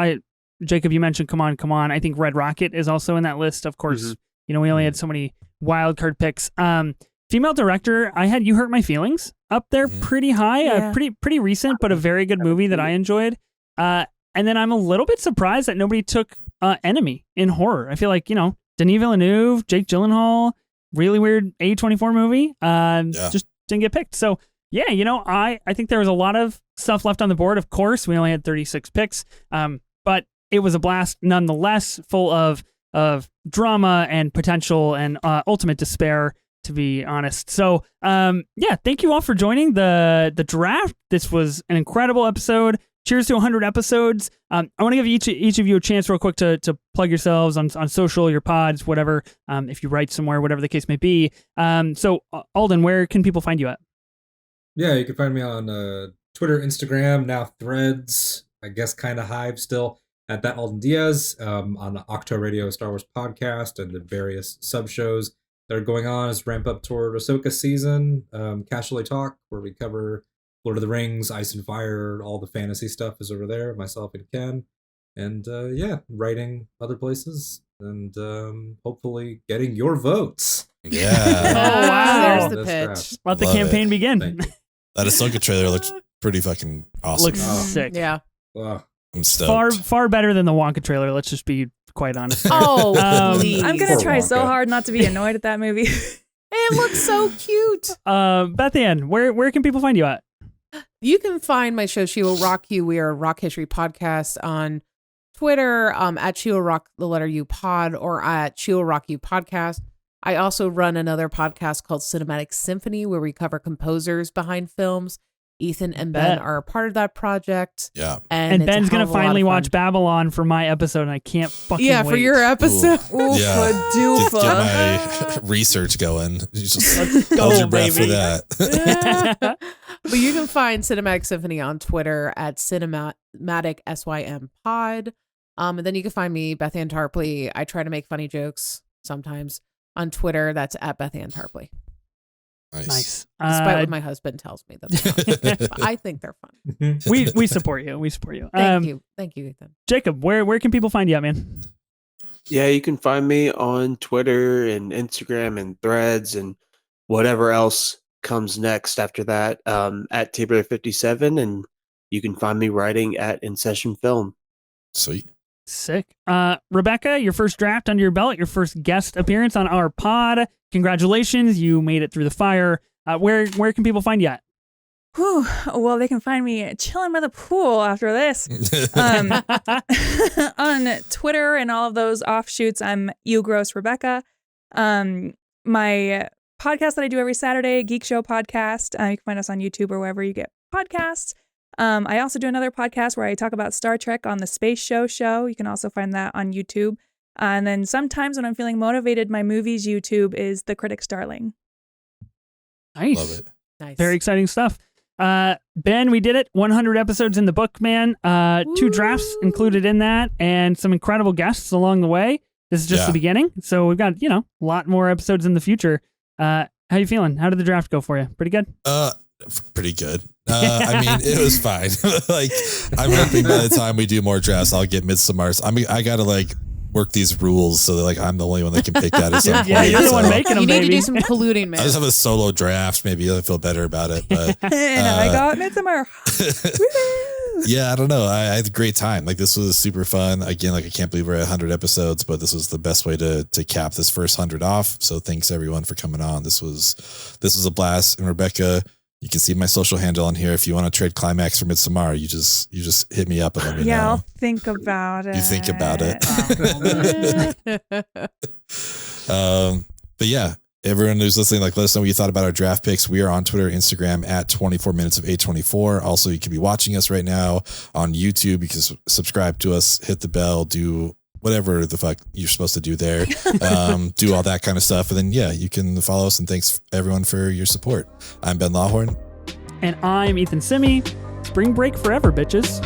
Jacob, you mentioned Come On. I think Red Rocket is also in that list. Of course, we only had so many wild card picks. Female director, I had You Hurt My Feelings up there pretty high, Yeah. pretty recent, but a very good movie that I enjoyed. And then I'm a little bit surprised that nobody took Enemy in horror. I feel like, Denis Villeneuve, Jake Gyllenhaal, really weird A24 movie. Just didn't get picked. So yeah, I think there was a lot of stuff left on the board. Of course, we only had 36 picks, but it was a blast nonetheless, full of drama and potential and ultimate despair, to be honest. So yeah, thank you all for joining the draft. This was an incredible episode. Cheers to 100 episodes. I want to give each of you a chance real quick to plug yourselves on social, your pods, whatever, if you write somewhere, whatever the case may be. So Alden, where can people find you at? Yeah, you can find me on Twitter, Instagram, now Threads. I guess, kind of hive still at that Alden Diaz on the Octo Radio Star Wars podcast and the various sub shows that are going on as ramp up toward Ahsoka season. Casually Talk, where we cover Lord of the Rings, Ice and Fire, all the fantasy stuff is over there, myself and Ken. And writing other places and hopefully getting your votes. Yeah. Oh, wow. There's the pitch. Let the Love campaign it. begin. That Ahsoka trailer looks pretty fucking awesome. Looks Oh. sick. Yeah. Wow. I'm stoked. Far better than the Wonka trailer. Let's just be quite honest. Oh, please. I'm gonna Poor try so Wonka. hard not to be annoyed at that movie. It looks so cute. Beth Ann, where can people find you at? You can find my show, She Will Rock You. We are a rock history podcast on Twitter, at She Will Rock the letter U pod, or at She Will Rock You podcast. I also run another podcast called Cinematic Symphony, where we cover composers behind films. Ethan and Ben are a part of that project. Yeah. And it's a Ben's hell gonna of a lot finally of watch fun. Babylon for my episode, and I can't fucking Yeah, wait. for your episode. Ooh. Yeah. Get Doofa. my research going. You just Let's go, hold your breath baby. for that. But you can find Cinematic Symphony on Twitter at Cinematic SYM pod. And then you can find me, Beth Ann Tarpley. I try to make funny jokes sometimes on Twitter. That's at Beth Ann Tarpley. Nice. Despite what my husband tells me. That's but I think they're fun. we support you. We support you. Thank you. Thank you, Ethan. Jacob, where can people find you at, man? Yeah, you can find me on Twitter and Instagram and Threads and whatever else comes next after that, at Taylor57, and you can find me writing at In Session Film. Sweet. Sick. Rebecca, your first draft under your belt, your first guest appearance on our pod. Congratulations, you made it through the fire. Where can people find you at? Whew. Well, they can find me chilling by the pool after this. On Twitter and all of those offshoots, I'm Gross Rebecca. My podcast that I do every Saturday, Geek Show Podcast. You can find us on YouTube or wherever you get podcasts. I also do another podcast where I talk about Star Trek on the Space Show. You can also find that on YouTube. And then sometimes when I'm feeling motivated, my movies YouTube is The Critic's Darling. Nice. Love it. Nice. Very exciting stuff. Ben, we did it. 100 episodes in the book, man. 2 drafts included in that, and some incredible guests along the way. This is just the beginning, so we've got a lot more episodes in the future. How you feeling? How did the draft go for you? Pretty good. Pretty good. I mean, it was fine. Like, I'm hoping by the time we do more drafts, I'll get Midsummar's. I mean, I gotta work these rules so that I'm the only one that can pick that at some point. Yeah, you're the one So making them, You need baby. to do some colluding, man. I just have a solo draft. Maybe I'll feel better about it. But And I got Midsummer. yeah, I don't know. I had a great time. This was super fun. Again, I can't believe we're at 100 episodes, but this was the best way to cap this first 100 off. So thanks everyone for coming on. This was a blast. And Rebecca, you can see my social handle on here. If you want to trade Climax for Midsommar, you just hit me up and let me know. Yeah, I'll think about it. You think about it. But yeah, everyone who's listening, let us know what you thought about our draft picks. We are on Twitter, Instagram at 24 minutes of A24. Also, you can be watching us right now on YouTube. You can subscribe to us, hit the bell, do whatever the fuck you're supposed to do there. Do all that kind of stuff. And then, you can follow us. And thanks everyone for your support. I'm Ben Lawhorn. And I'm Ethan Simi. Spring break forever, bitches.